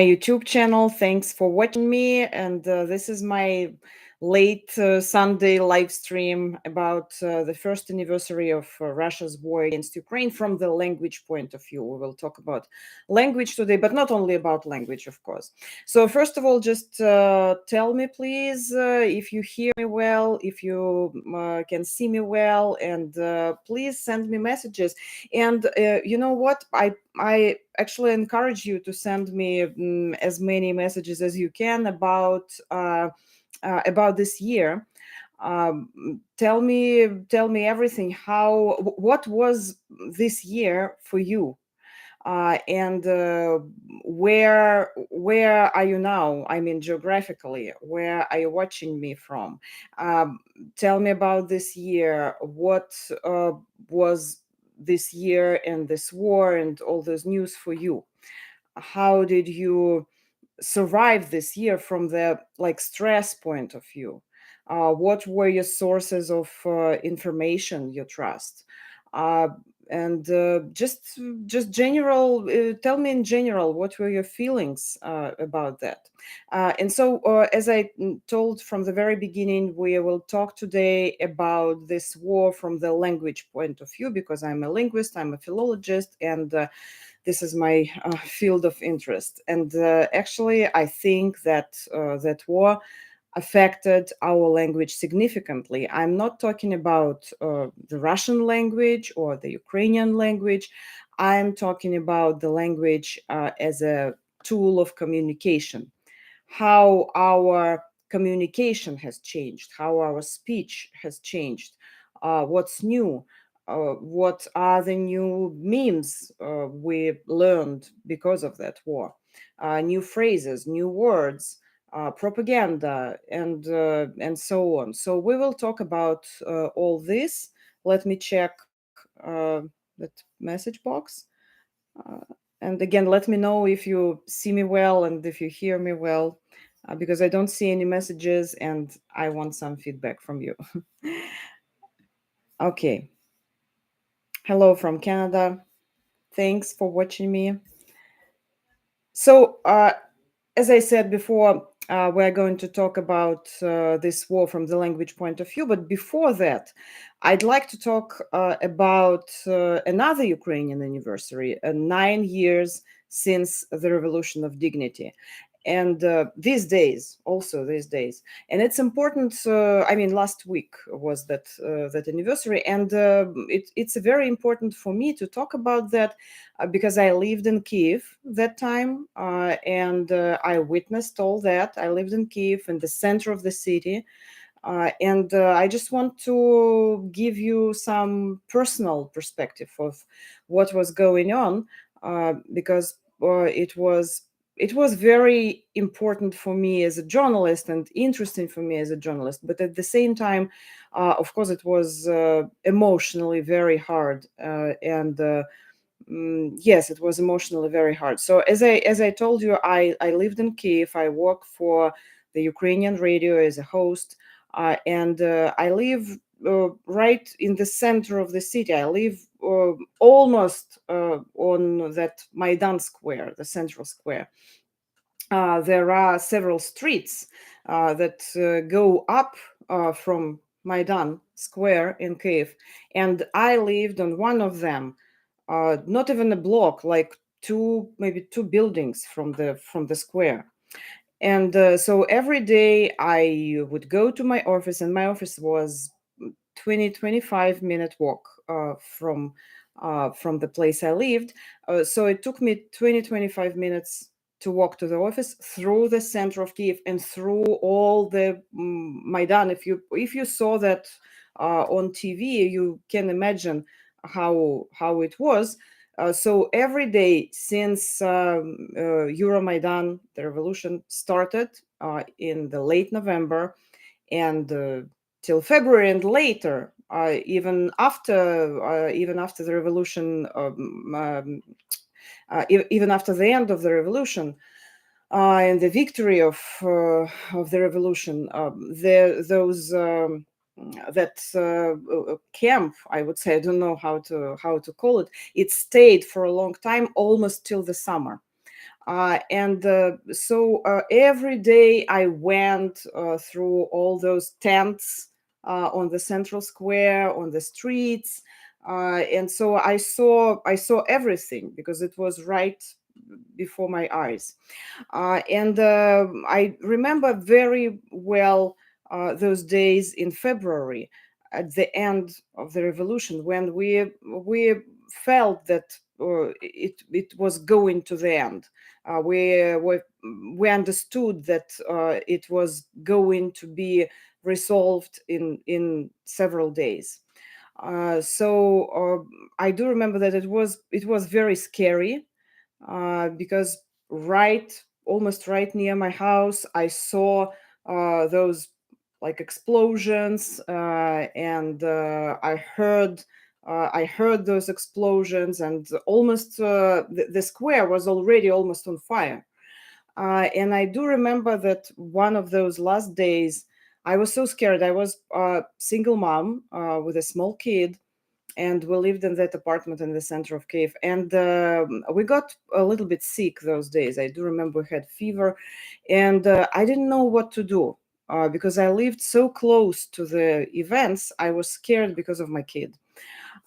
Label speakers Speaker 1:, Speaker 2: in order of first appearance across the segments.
Speaker 1: YouTube channel. Thanks for watching me. And this is my late Sunday live stream about the first anniversary of Russia's war against Ukraine from the language point of view. We will talk about language today, but not only about language, of course. So first of all, just tell me, please, if you hear me well, if you can see me well, and please send me messages. And you know what? I actually encourage you to send me as many messages as you can about this year. Tell me everything. What was this year for you? And where are you now? I mean, geographically, where are you watching me from? Um, Tell me about this year. What was this year and this war and all this news for you? How did you survive this year from the stress point of view? What were your sources of information you trust? Uh, and just general, tell me in general what were your feelings about that. And so, as I told from the very beginning, we will talk today about this war from the language point of view, because I'm a linguist, I'm a philologist, and this is my field of interest. And actually, I think that that war affected our language significantly. I'm not talking about the Russian language or the Ukrainian language. I'm talking about the language as a tool of communication, how our communication has changed, how our speech has changed, what's new, what are the new memes we learned because of that war, new phrases, new words, propaganda, and so on. So we will talk about all this. Let me check that message box. Uh, and again, let me know if you see me well and if you hear me well, because I don't see any messages and I want some feedback from you. Okay. Hello from Canada. Thanks for watching me. So, as I said before, we're going to talk about this war from the language point of view. But before that, I'd like to talk about another Ukrainian anniversary, 9 years since the Revolution of Dignity. And these days, and it's important. I mean, last week was that anniversary, and it's very important for me to talk about that because I lived in Kiev that time, and I witnessed all that. I lived in Kiev, in the center of the city, and I just want to give you some personal perspective of what was going on, because it was very important for me as a journalist and interesting for me as a journalist. But at the same time, of course, it was emotionally very hard, and yes, it was emotionally very hard. So as I told you, I lived in Kiev. I work for the Ukrainian radio as a host, and I live right in the center of the city. I live almost on that Maidan Square, the central square. There are several streets that go up from Maidan Square in Kiev, and I lived on one of them, not even a block, like maybe two buildings from the square. And so every day I would go to my office, and my office was 20-25 minute walk from the place I lived. So it took me 20-25 minutes to walk to the office through the center of Kiev and through all the Maidan. If you saw that on TV, you can imagine how it was. So every day since Euromaidan, the revolution started in the late November, and till February and later, even after the revolution, even after the end of the revolution, and the victory of the revolution, those that camp, I would say, I don't know how to call it. It stayed for a long time, almost till the summer. And so every day I went through all those tents on the central square, on the streets, and so I saw everything because it was right before my eyes. And I remember very well those days in February at the end of the revolution when we felt that it was going to the end. We understood that it was going to be resolved in several days. So I do remember that it was very scary because almost right near my house, I saw those like explosions, and I heard those explosions, and almost the square was already almost on fire. And I do remember that one of those last days, I was so scared. I was a single mom with a small kid, and we lived in that apartment in the center of Kiev. And we got a little bit sick those days. I do remember we had fever, and I didn't know what to do because I lived so close to the events. I was scared because of my kid,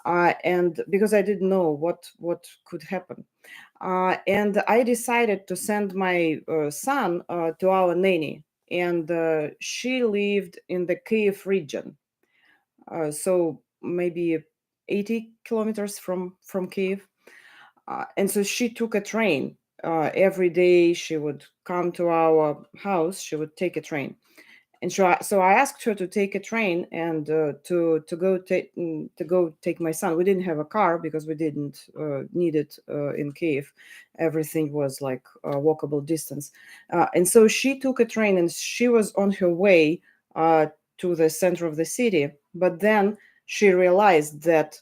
Speaker 1: and because I didn't know what could happen. And I decided to send my son to our nanny, and she lived in the Kiev region, so maybe 80 kilometers from Kiev. And so she took a train. Every day she would come to our house. She would take a train, and so I asked her to take a train and to go take my son. We didn't have a car because we didn't need it in Kiev. Everything was like a walkable distance, and so she took a train and she was on her way uh, to the center of the city. But then she realized that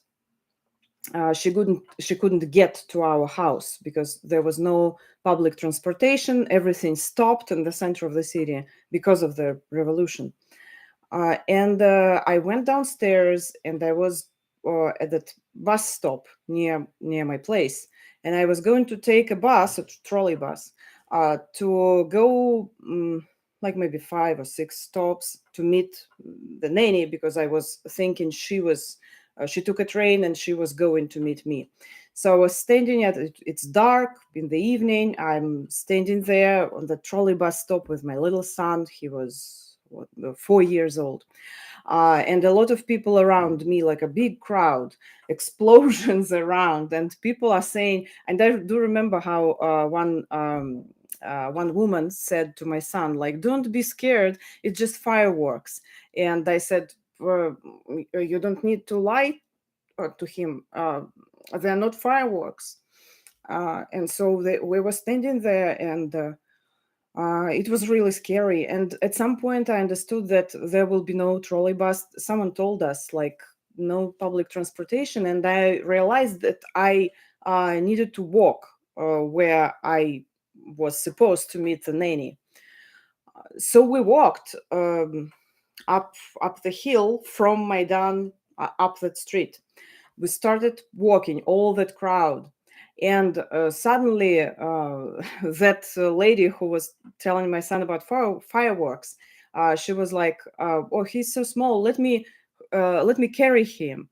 Speaker 1: she couldn't get to our house because there was no public transportation. Everything stopped in the center of the city because of the revolution. And I went downstairs, and I was at that bus stop near my place, and I was going to take a bus, a trolley bus, to go like maybe 5 or 6 stops to meet the nanny, because I was thinking she took a train and she was going to meet me. So I was standing it's dark in the evening. I'm standing there on the trolley bus stop with my little son. He was 4 years old, and a lot of people around me, like a big crowd, explosions around, and people are saying. And I do remember how one woman said to my son, like, "Don't be scared. It's just fireworks." And I said, "You don't need to lie to him. They're not fireworks." And so we were standing there, and it was really scary. And at some point, I understood that there will be no trolley bus. Someone told us, like, no public transportation. And I realized that I needed to walk where I was supposed to meet the nanny. So we walked up the hill from Maidan, up that street. We started walking, all that crowd. And suddenly, that lady who was telling my son about fireworks, she was like, "Oh, he's so small. Let me carry him."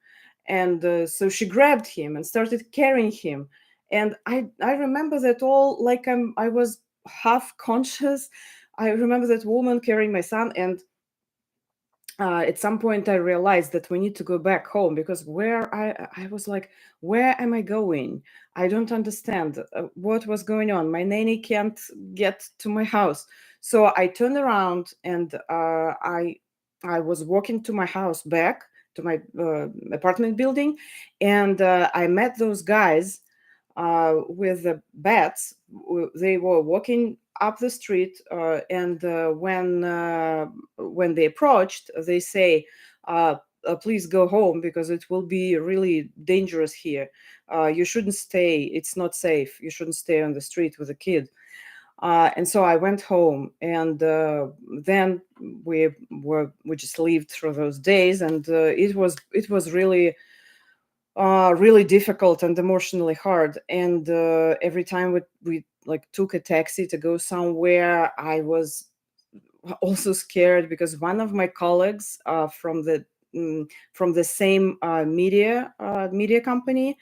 Speaker 1: And so she grabbed him and started carrying him. And I remember that all, like I was half conscious. I remember that woman carrying my son, and at some point I realized that we need to go back home, because where I was like, where am I going? I don't understand what was going on. My nanny can't get to my house. So I turned around, and I was walking to my house, back to my apartment building, and I met those guys with the bats. They were walking up the street, and when they approached, they say, "Please go home, because it will be really dangerous here. You shouldn't stay. It's not safe. You shouldn't stay on the street with a kid." And so I went home, and then we just lived through those days, and it was really difficult and emotionally hard. And every time we like took a taxi to go somewhere, I was also scared because one of my colleagues from the same media company.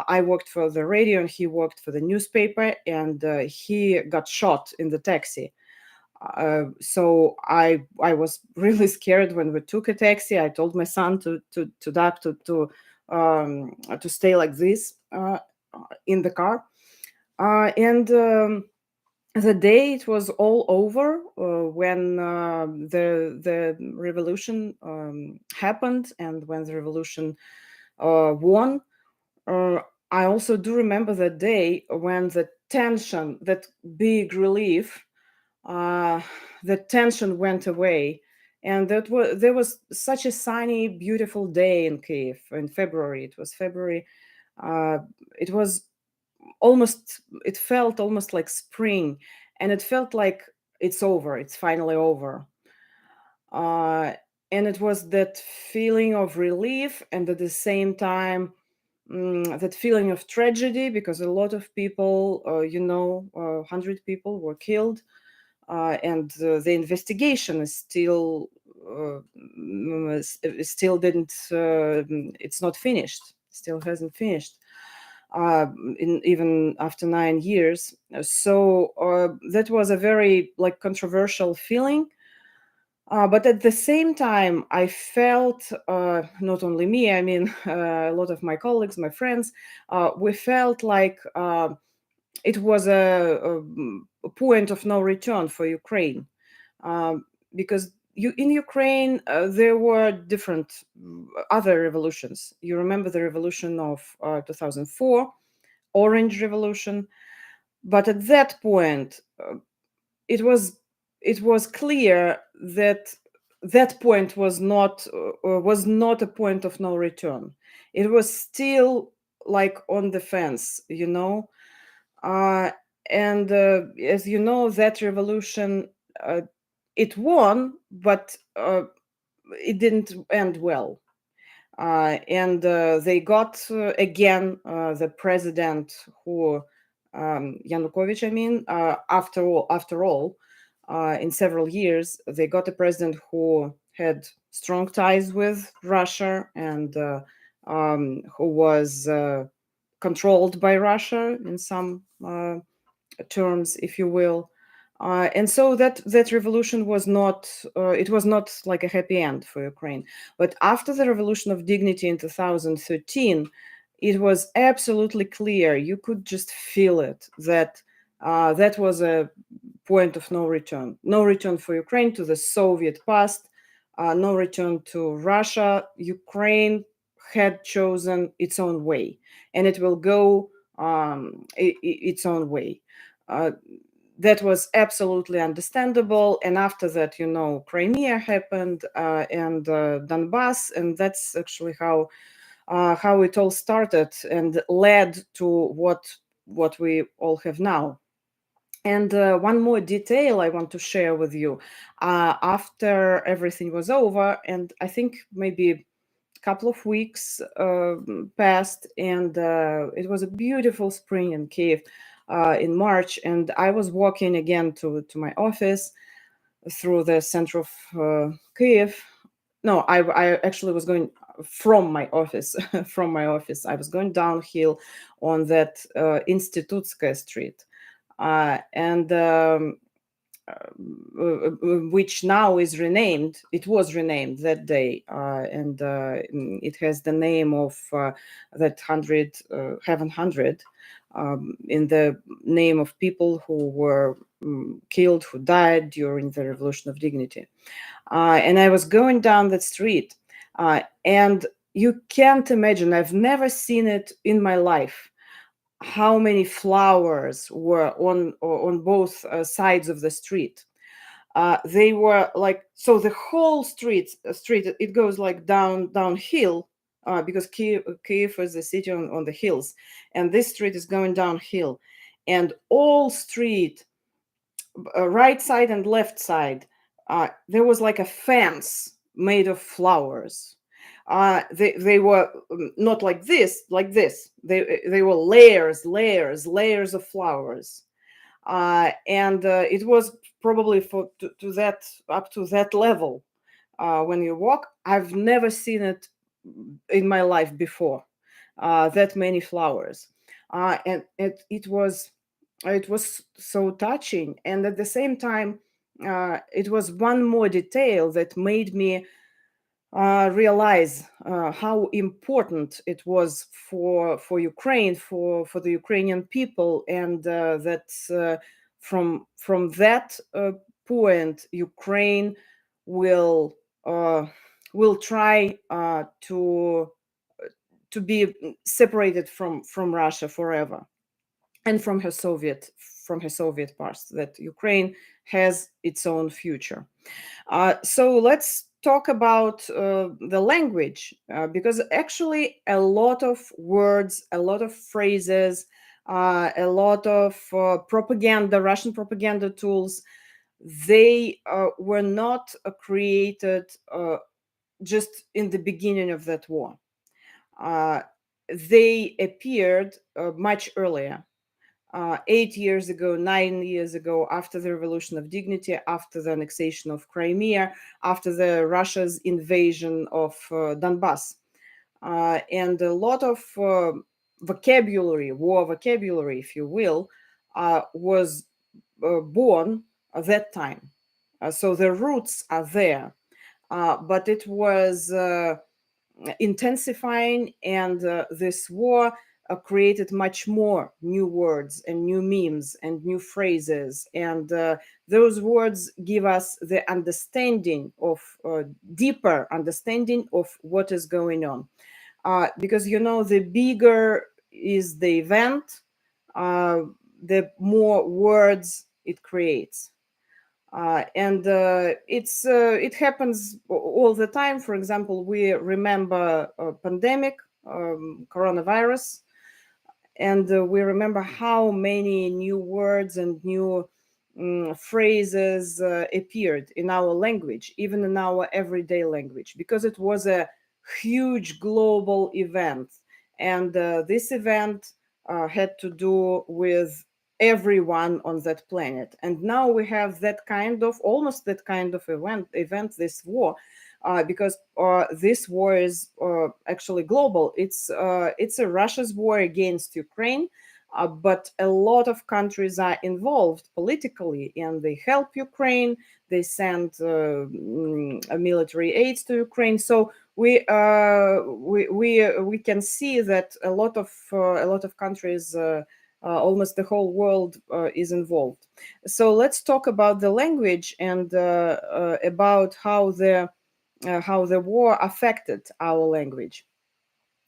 Speaker 1: I worked for the radio and he worked for the newspaper, and he got shot in the taxi. So I was really scared when we took a taxi. I told my son to stay like this in the car, and the day it was all over when the revolution happened, and when the revolution won. uh, I also do remember the day when the tension, that big relief, uh, the tension went away, and there was such a sunny, beautiful day in Kiev in February. It was February. uh, it was it felt almost like spring, and it felt like it's over, it's finally over. uh, and it was that feeling of relief, and at the same time, that feeling of tragedy, because a lot of people, 100 people were killed, and the investigation is still still didn't it's not finished, still hasn't finished, even after 9 years. So that was a very like controversial feeling. But at the same time, I felt, not only me, I mean, a lot of my colleagues, my friends, we felt like it was a point of no return for Ukraine. Because in Ukraine, there were different other revolutions. You remember the revolution of 2004, Orange Revolution. But at that point, it was it was clear that that point was not a point of no return. It was still like on the fence, uh, and as you know, that revolution, uh, it won, but it didn't end well. And they got again the president who, Yanukovych, I mean, after all, in several years, they got a president who had strong ties with Russia, and who was controlled by Russia in some terms, if you will. And so that revolution was not, it was not like a happy end for Ukraine. But after the Revolution of Dignity in 2013, it was absolutely clear. You could just feel it, that that was a point of no return. No return for Ukraine to the Soviet past, no return to Russia. Ukraine had chosen its own way, and it will go its own way. Uh, that was absolutely understandable. And after that, Crimea happened, and Donbass, and that's actually how it all started and led to what we all have now. And one more detail I want to share with you. After everything was over, and I think maybe a couple of weeks passed, and it was a beautiful spring in Kiev in March, and I was walking again to my office through the center of Kiev. No, I actually was going from my office. From my office, I was going downhill on that Institutskaya street, and which now is renamed. It was renamed that day, and it has the name of that Heaven 100, in the name of people who were killed, who died during the Revolution of Dignity. And I was going down that street, and you can't imagine, I've never seen it in my life, how many flowers were on both sides of the street. They were like, so the whole street, it goes like downhill, because Kiev is a city on the hills, and this street is going downhill, and all street, right side and left side, there was like a fence made of flowers. They were not like this. They were layers of flowers. And it was probably to that up to that level. When you walk, I've never seen it in my life before. That many flowers, and it was so touching, and at the same time, it was one more detail that made me realize how important it was for Ukraine, for the Ukrainian people, and that from that point, Ukraine will uh, will try to be separated from Russia forever, and from her Soviet past. That Ukraine has its own future. So let's talk about the language, because actually a lot of words, a lot of phrases, a lot of propaganda, Russian propaganda tools, they were not created just in the beginning of that war. Uh, they appeared much earlier, 8 years ago, 9 years ago, after the Revolution of Dignity, after the annexation of Crimea, after the Russia's invasion of Donbass. And a lot of vocabulary, war vocabulary, if you will, was born at that time. So the roots are there. But it was intensifying, and this war created much more new words and new memes and new phrases, and those words give us the understanding of deeper understanding of what is going on, because the bigger is the event, uh, the more words it creates. And it happens all the time. For example, we remember a pandemic, coronavirus, and we remember how many new words and new phrases appeared in our language, even in our everyday language, because it was a huge global event. And this event had to do with everyone on that planet. And now we have that kind of, almost that kind of event, this war, because this war is actually global. It's a Russia's war against Ukraine, but a lot of countries are involved politically, and they help Ukraine. They send military aids to Ukraine. So we can see that a lot of countries. Almost the whole world is involved. So let's talk about the language, and about how the war affected our language.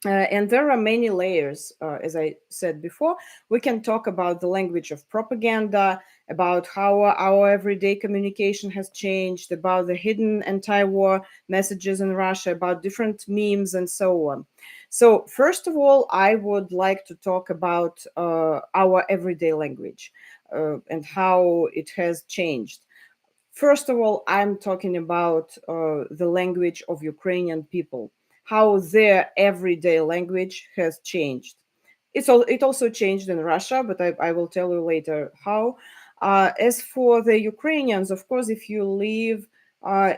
Speaker 1: And there are many layers, as I said before. We can talk about the language of propaganda, about how our everyday communication has changed, about the hidden anti-war messages in Russia, about different memes, and so on. So, first of all, I would like to talk about our everyday language, and how it has changed. First of all, I'm talking about the language of Ukrainian people, how their everyday language has changed. It also changed in Russia, but I will tell you later how. As for the Ukrainians, of course, if you live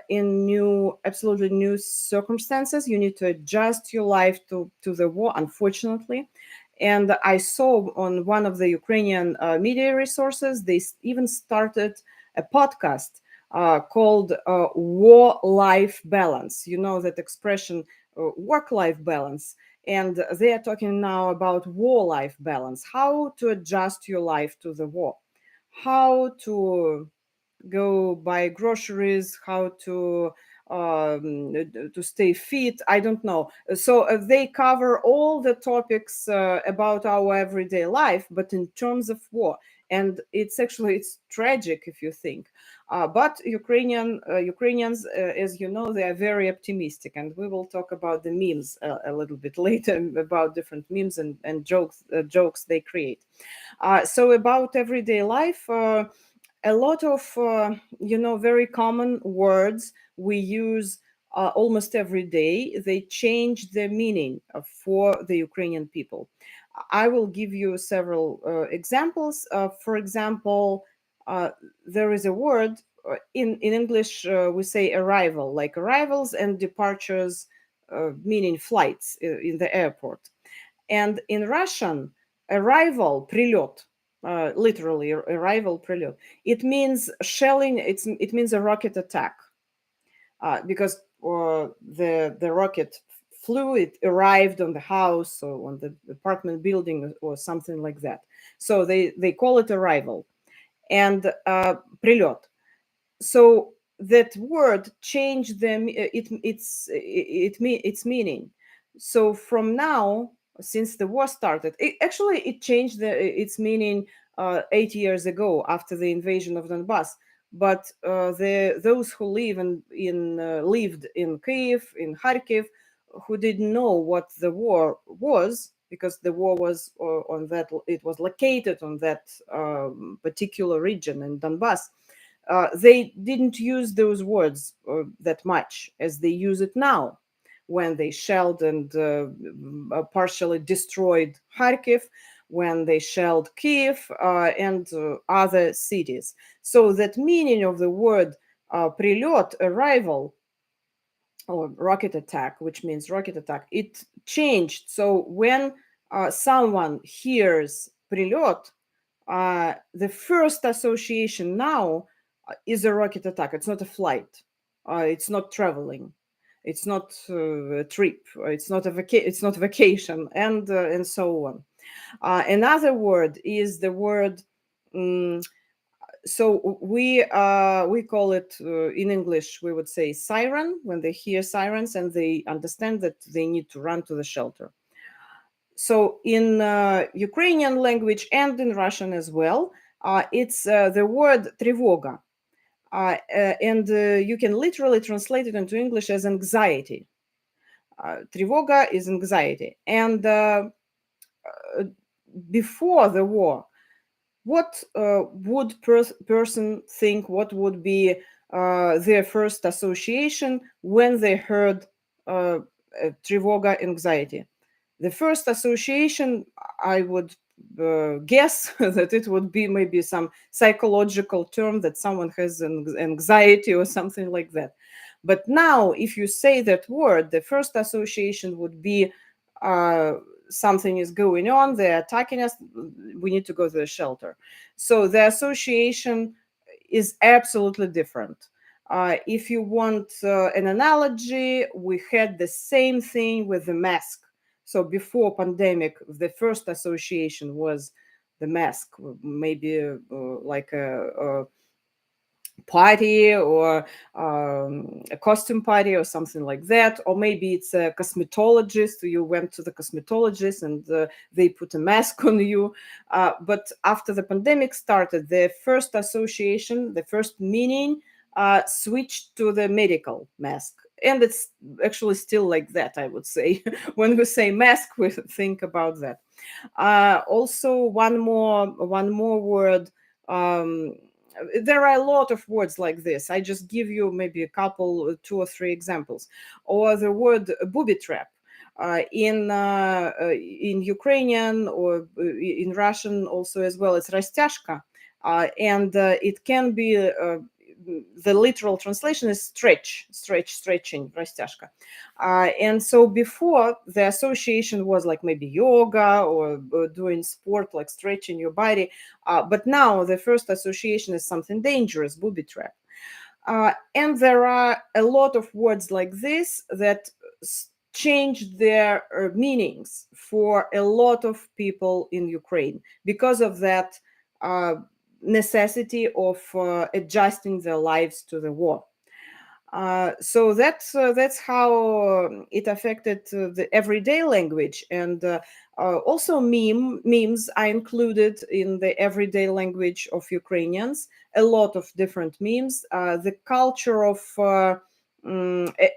Speaker 1: in absolutely new circumstances, you need to adjust your life to the war, unfortunately. And I saw on one of the Ukrainian media resources, they even started a podcast called war life balance. You know that expression, work life balance. And they are talking now about war life balance, how to adjust your life to the war, how to go buy groceries, how to stay fit. I don't know. So they cover all the topics about our everyday life, but in terms of war. And it's tragic if you think. But Ukrainians, as you know, they are very optimistic, and we will talk about the memes a little bit later, about different memes and jokes they create. So about everyday life. A lot of very common words we use almost every day, they change their meaning for the Ukrainian people. I will give you several examples. For example, there is a word in English, we say arrival, like arrivals and departures, meaning flights in the airport. And in Russian, arrival, прилет, literally arrival, прилет, it means shelling, it means a rocket attack, because the rocket flew, it arrived on the house or on the apartment building or something like that. So they call it arrival. And прилет. So that word changed them, its meaning. So from now, since the war started, it changed its meaning 8 years ago after the invasion of Donbass. But those who lived in Kyiv, in Kharkiv, who didn't know what the war was, because the war was on that, it was located on that particular region in Donbass. They didn't use those words that much as they use it now, when they shelled and partially destroyed Kharkiv, when they shelled Kiev and other cities. So that meaning of the word прилет, arrival, or rocket attack, which means rocket attack, it changed. So when someone hears прилет, the first association now is a rocket attack. It's not a flight. It's not traveling. It's not a trip. It's not it's not vacation, and so on. Another word is the word. So we call it in English. We would say siren when they hear sirens and they understand that they need to run to the shelter. So in Ukrainian language and in Russian as well, it's the word тревога. And you can literally translate it into English as anxiety. Тревога is anxiety. And before the war, what would person think, what would be their first association when they heard тревога, anxiety? The first association, I would guess that it would be maybe some psychological term that someone has anxiety or something like that. But now, if you say that word, the first association would be something is going on, they're attacking us, we need to go to the shelter. So the association is absolutely different. If you want an analogy, we had the same thing with the mask. So before pandemic, the first association was the mask, maybe like a party or a costume party or something like that, or maybe it's a cosmetologist, you went to the cosmetologist and they put a mask on you. But after the pandemic started, the first association, the first meaning switched to the medical mask, and it's actually still like that, I would say. When we say mask, we think about that. Also, one more word. There are a lot of words like this. I just give you maybe a couple, 2 or 3 examples. Or the word booby trap. In Ukrainian or in Russian also as well, it's растяжка. And it can be the literal translation is stretching, растяжка. And so before, the association was like maybe yoga or doing sport, like stretching your body. But now the first association is something dangerous, booby trap. And there are a lot of words like this that changed their meanings for a lot of people in Ukraine because of that necessity of adjusting their lives to the war. So that's how it affected the everyday language, and also memes are included in the everyday language of Ukrainians. A lot of different memes. The culture of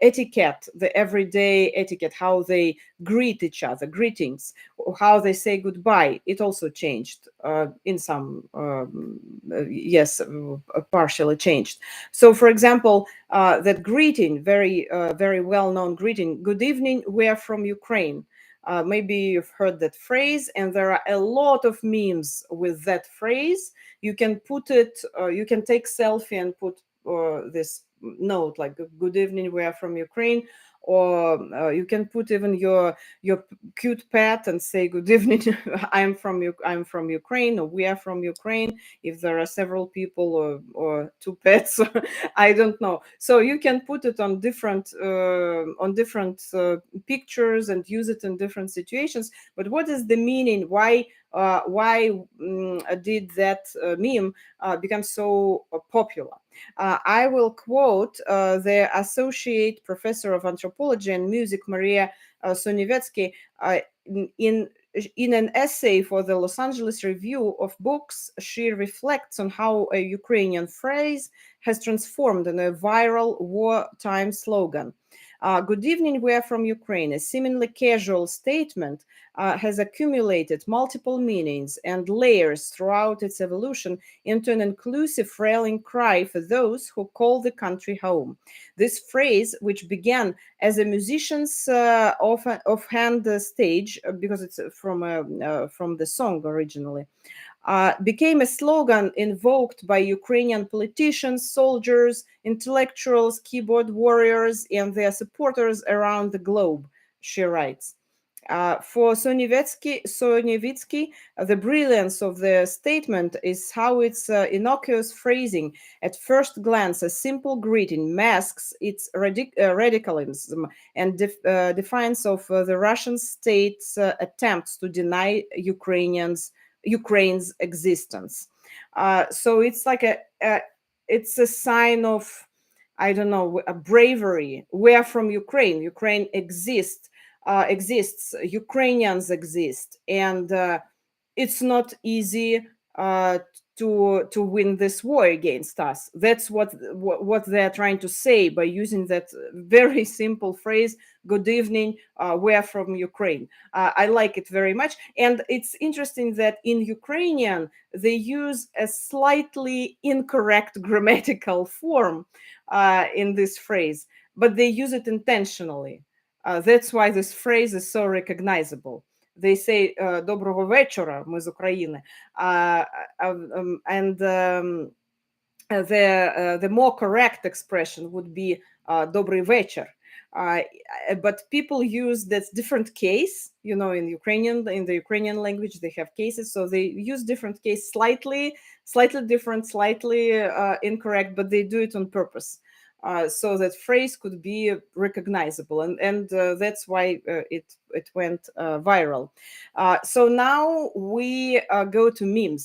Speaker 1: etiquette, the everyday etiquette, how they greet each other, greetings, or how they say goodbye. It also changed in some, yes, partially changed. So, for example, that greeting, very well-known greeting, good evening, we're from Ukraine. Maybe you've heard that phrase, and there are a lot of memes with that phrase. You can put it, you can take selfie and put this note like "Good evening, we are from Ukraine," or you can put even your cute pet and say "Good evening, I'm from Ukraine," or "We are from Ukraine." If there are several people or two pets, I don't know. So you can put it on different pictures and use it in different situations. But what is the meaning? Why did that meme become so popular? I will quote the associate professor of anthropology and music, Maria Sonevetsky, in in an essay for the Los Angeles Review of Books. She reflects on how a Ukrainian phrase has transformed in a viral wartime slogan. Good evening, we are from Ukraine. A seemingly casual statement has accumulated multiple meanings and layers throughout its evolution into an inclusive rallying cry for those who call the country home. This phrase, which began as a musician's offhand stage, because it's from the song originally, became a slogan invoked by Ukrainian politicians, soldiers, intellectuals, keyboard warriors, and their supporters around the globe, she writes. For Sonevitsky, the brilliance of the statement is how its innocuous phrasing, at first glance a simple greeting, masks its radicalism and defiance of the Russian state's attempts to deny Ukraine's existence. So it's like it's a sign of, I don't know, a bravery. We are from Ukraine. Ukraine exists. Ukrainians exist, and it's not easy to win this war against us. That's what they're trying to say by using that very simple phrase, "Good evening, we're from Ukraine." I like it very much, and it's interesting that in Ukrainian they use a slightly incorrect grammatical form in this phrase, but they use it intentionally. That's why this phrase is so recognizable. They say "Доброго вечора, ми з України," and the more correct expression would be "Добрий вечір." But people use that different case, in the Ukrainian language, they have cases. So they use different case, slightly different, slightly incorrect, but they do it on purpose. So that phrase could be recognizable, and that's why it went viral. So now we go to memes.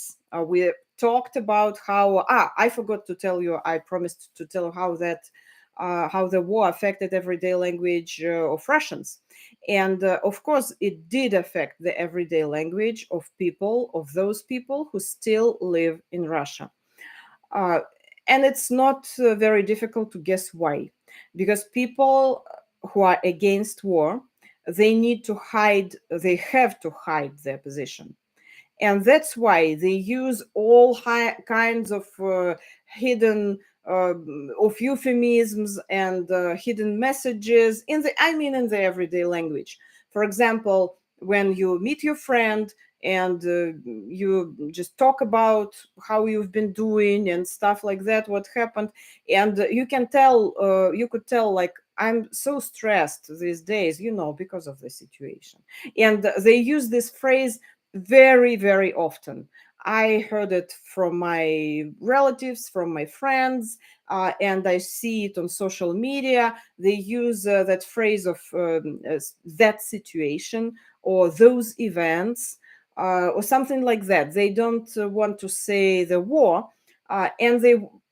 Speaker 1: We talked about how I forgot to tell you. I promised to tell how the war affected everyday language of Russians, and of course it did affect the everyday language of those people who still live in Russia. Uh, and it's not very difficult to guess why, because people who are against war, they have to hide their position, and that's why they use all kinds of hidden of euphemisms and hidden messages in the everyday language. For example, when you meet your friend and you just talk about how you've been doing and stuff like that, what happened, and you could tell, like, "I'm so stressed these days, because of the situation." And they use this phrase very, very often. I heard it from my relatives, from my friends, and I see it on social media. They use that phrase of that situation or those events or something like that. They don't want to say the war, and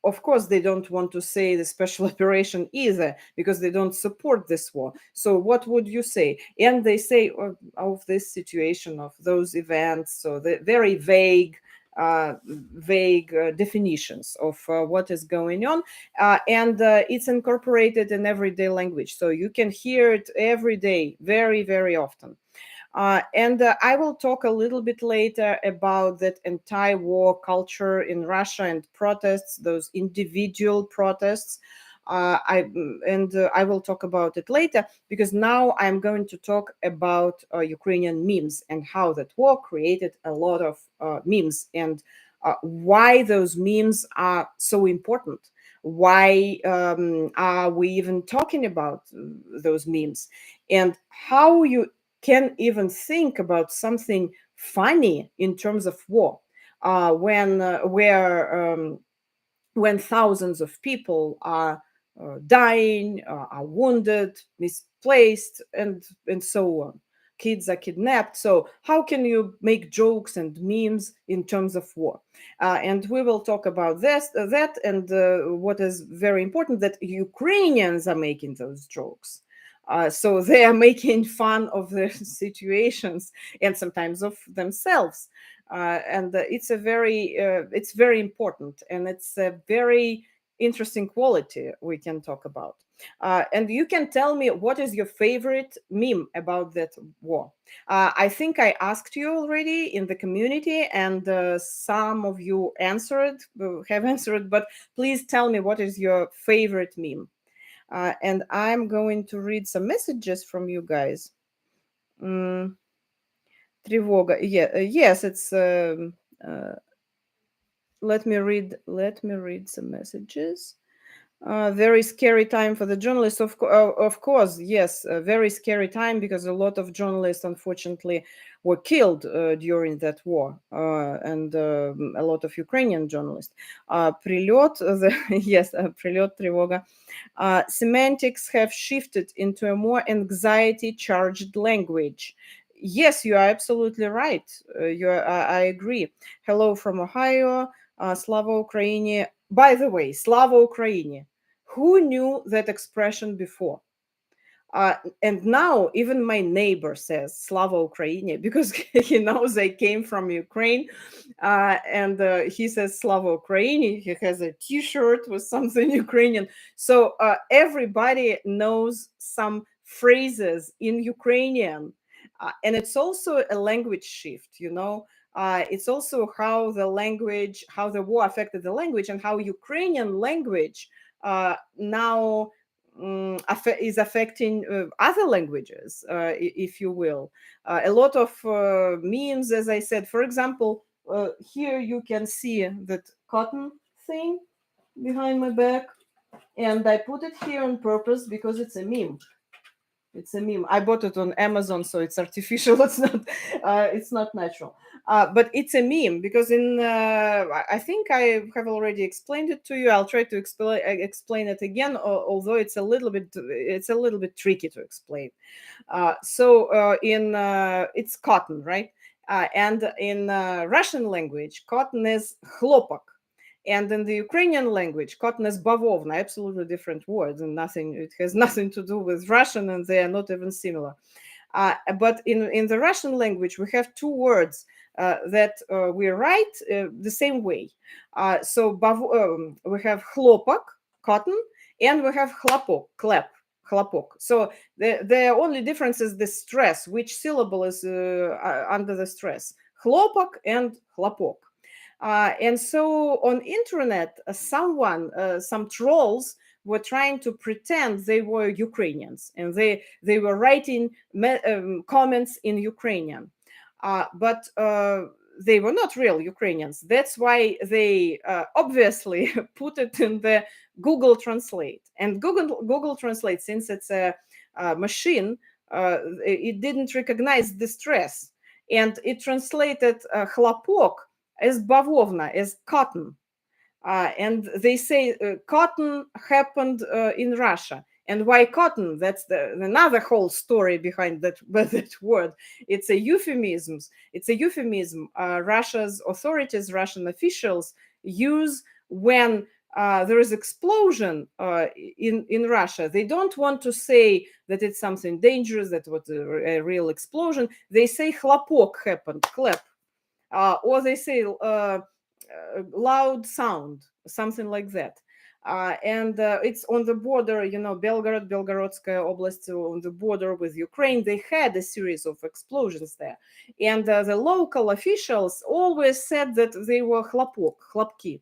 Speaker 1: of course, they don't want to say the special operation either, because they don't support this war. So what would you say? And they say of this situation, of those events. So the very vague definitions of what is going on, and it's incorporated in everyday language. So you can hear it every day, very, very often. And I will talk a little bit later about that anti-war culture in Russia and protests, those individual protests. I will talk about it later, because now I'm going to talk about Ukrainian memes and how that war created a lot of memes, and why those memes are so important. Why are we even talking about those memes, and how you can even think about something funny in terms of war, when thousands of people are dying, are wounded, misplaced, and so on. Kids are kidnapped. So how can you make jokes and memes in terms of war? And we will talk about that, and what is very important, that Ukrainians are making those jokes. So they are making fun of the situations and sometimes of themselves, and it's very important, and it's a very interesting quality we can talk about. And you can tell me what is your favorite meme about that war. I think I asked you already in the community, and some of you have answered, but please tell me what is your favorite meme. And I'm going to read some messages from you guys. Тревога. Yeah, yes, it's let me read some messages. Very scary time for the journalists. Of course, yes, a very scary time, because a lot of journalists, unfortunately, were killed during that war, and a lot of Ukrainian journalists. Прилет, yes, прилет, тревога. Semantics have shifted into a more anxiety-charged language. Yes, you are absolutely right. I agree. Hello from Ohio. Slava Ukraini. By the way, Slava Ukraini. Who knew that expression before? And now even my neighbor says Slava Ukraini, because he knows I came from Ukraine, and he says Slava Ukraini. He has a T-shirt with something Ukrainian. So everybody knows some phrases in Ukrainian, and it's also a language shift. It's also how the war affected the language, and how Ukrainian language now is affecting other languages, if you will. A lot of memes, as I said. For example, here you can see that cotton thing behind my back, and I put it here on purpose because it's a meme. It's a meme. I bought it on Amazon, so it's artificial. It's not natural. But it's a meme because I think I have already explained it to you. I'll try to explain it again, although it's a little bit tricky to explain. It's cotton, right? And in Russian language, cotton is хлопок. And in the Ukrainian language, cotton is bavovna, absolutely different words, and it has nothing to do with Russian, and they are not even similar. But in the Russian language, we have two words that we write the same way. We have хлопок, cotton, and we have хлопок, clap, хлопок. So the only difference is the stress, which syllable is under the stress, хлопок and хлопок. And so on internet, some trolls were trying to pretend they were Ukrainians, and they were writing comments in Ukrainian, but they were not real Ukrainians. That's why they obviously put it in the Google Translate. And Google Translate, since it's a machine, it didn't recognize the stress, and it translated хлопок as bavovna, as cotton. And they say cotton happened in Russia. And why cotton? That's another whole story behind that word. It's a euphemism. Russia's authorities, Russian officials use when there is explosion in Russia. They don't want to say that it's something dangerous, that was a real explosion. They say хлопок happened, clap. Or they say loud sound, something like that. And it's on the border, Belgorodskaya Oblast, on the border with Ukraine. They had a series of explosions there. And the local officials always said that they were хлопок, хлопки.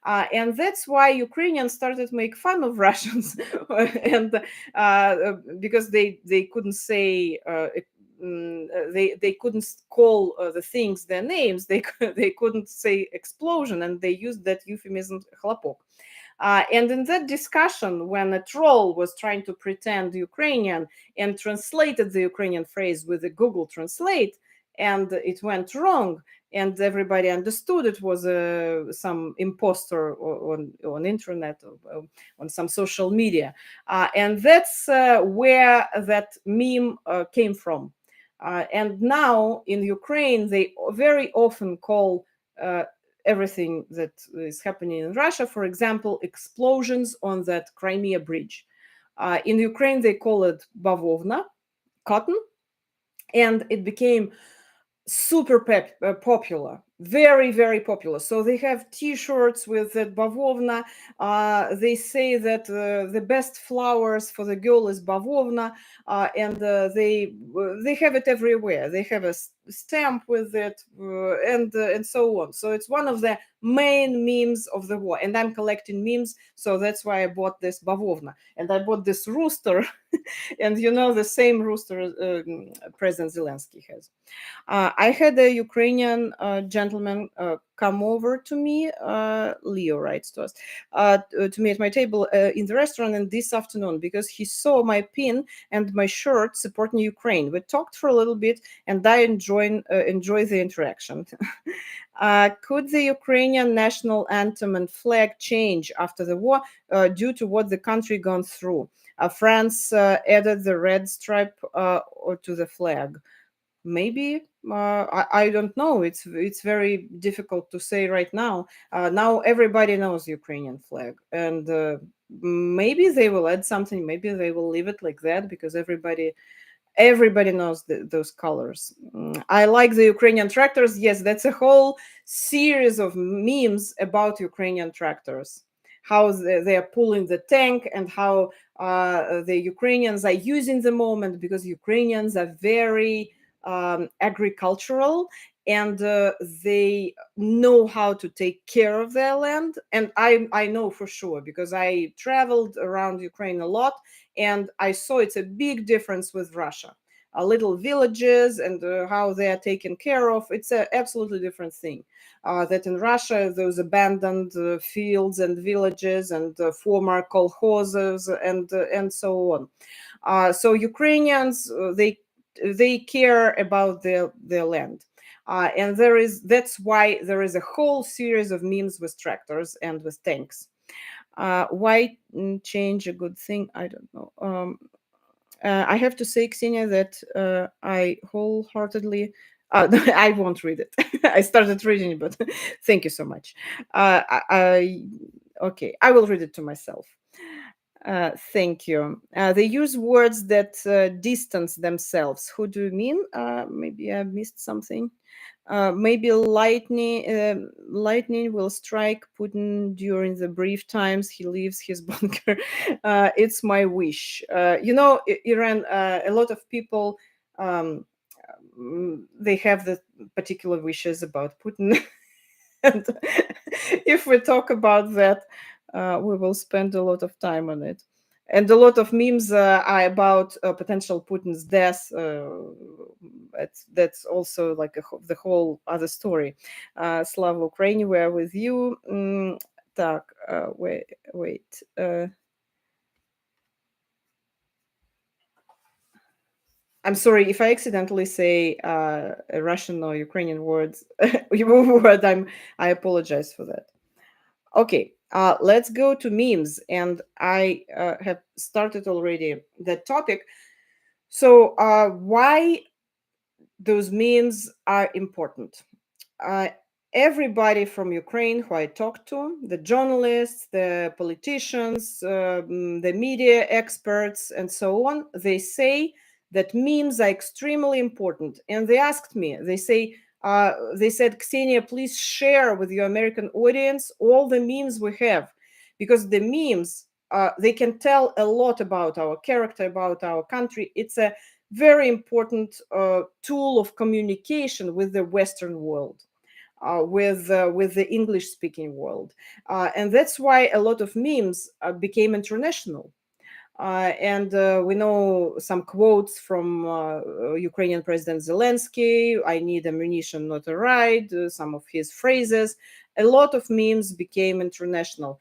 Speaker 1: And that's why Ukrainians started to make fun of Russians, and because they couldn't say. They couldn't call the things their names. They couldn't say explosion, and they used that euphemism "хлопок." And in that discussion, when a troll was trying to pretend Ukrainian and translated the Ukrainian phrase with the Google Translate, and it went wrong, and everybody understood it was some imposter on internet or on some social media, and that's where that meme came from. And now in Ukraine, they very often call everything that is happening in Russia, for example, explosions on that Crimea bridge. In Ukraine, they call it bavovna, cotton, and it became super popular, very, very popular. So they have T-shirts with that bavovna. They say that the best flowers for the girl is bavovna, and they have it everywhere. They have a stamp with it, and so on. So it's one of the main memes of the war. And I'm collecting memes, so that's why I bought this bavovna. And I bought this rooster, and the same rooster President Zelensky has. I had a Ukrainian gentleman come over to me, Leo writes to us, to me at my table in the restaurant and this afternoon because he saw my pin and my shirt supporting Ukraine. We talked for a little bit and I enjoy the interaction. Could the Ukrainian national anthem and flag change after the war due to what the country gone through? France added the red stripe to the flag. Maybe I don't know. It's very difficult to say right now. Now everybody knows Ukrainian flag, and maybe they will add something. Maybe they will leave it like that because everybody knows those colors. I like the Ukrainian tractors. Yes, that's a whole series of memes about Ukrainian tractors, how they are pulling the tank and how the Ukrainians are using the moment because Ukrainians are very agricultural and they know how to take care of their land. And I know for sure because I traveled around Ukraine a lot and I saw it's a big difference with Russia. Little villages and how they are taken care of. It's an absolutely different thing. That in Russia, those abandoned fields and villages and former kolkhozes and so on. So Ukrainians, they care about their land. And that's why there is a whole series of memes with tractors and with tanks. Why change a good thing? I don't know. I have to say, Ksenia, that I wholeheartedly. I won't read it. I started reading it, but thank you so much. Okay, I will read it to myself. Thank you. They use words that distance themselves. Who do you mean? Maybe I missed something. Maybe lightning will strike Putin during the brief times he leaves his bunker. It's my wish. Iran, a lot of people, they have the particular wishes about Putin. And if we talk about that, we will spend a lot of time on it. And a lot of memes are about potential Putin's death. That's also like the whole other story. Slava Ukraine, we're with you. Так, wait. I'm sorry if I accidentally say Russian or Ukrainian words. I apologize for that. Okay, let's go to memes. And I have started already that topic. So, why those memes are important? Uh, Everybody from Ukraine who I talked to, the journalists, the politicians, the media experts, and so on, they say that memes are extremely important. And they asked me, they said, Ksenia, please share with your American audience all the memes we have, because the memes, they can tell a lot about our character, about our country. It's a very important tool of communication with the Western world. with the English-speaking world, and that's why a lot of memes became international. And we know some quotes from Ukrainian President Zelensky: "I need ammunition, not a ride." Some of his phrases. A lot of memes became international,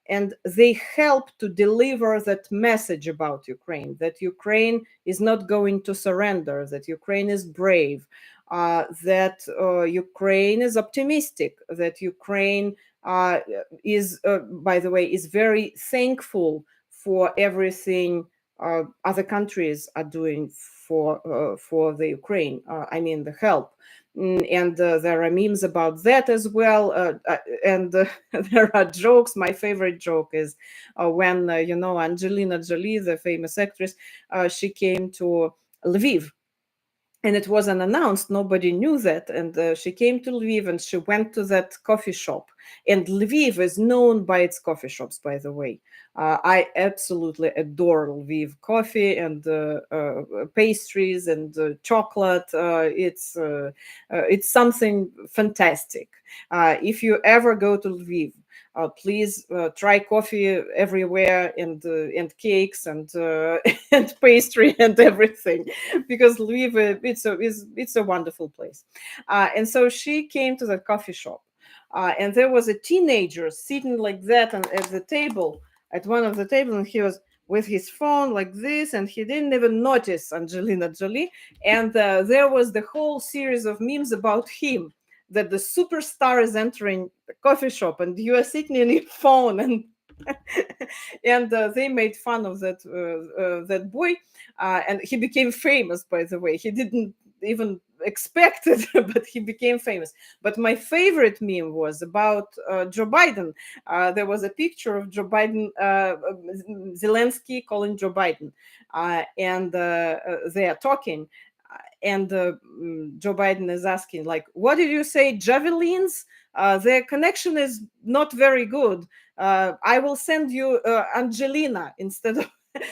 Speaker 1: and they help to deliver that message about Ukraine, that Ukraine is not going to surrender, that Ukraine is brave, that Ukraine is optimistic, that Ukraine by the way, is very thankful for everything other countries are doing for the Ukraine. I mean, the help. And there are memes about that as well. And there are jokes. My favorite joke is when, Angelina Jolie, the famous actress, she came to Lviv, and it was unannounced. Nobody knew that. And she came to Lviv and she went to that coffee shop. And Lviv is known by its coffee shops, by the way. I absolutely adore Lviv coffee and pastries and chocolate. It's something fantastic. If you ever go to Lviv, please try coffee everywhere, and cakes and and pastry and everything, because Lviv it's a wonderful place. And so she came to the coffee shop, and there was a teenager sitting like that at the table, at one of the tables, and he was with his phone like this, and he didn't even notice Angelina Jolie. And there was the whole series of memes about him, that the superstar is entering the coffee shop and you are sitting in your phone, and and they made fun of that boy, and he became famous. By the way, he didn't even expect it, but he became famous. But my favorite meme was about Joe Biden. There was a picture of Joe Biden, Zelensky calling Joe Biden, and they are talking. And Joe Biden is asking, like, "What did you say, javelins? The connection is not very good. I will send you Angelina instead of."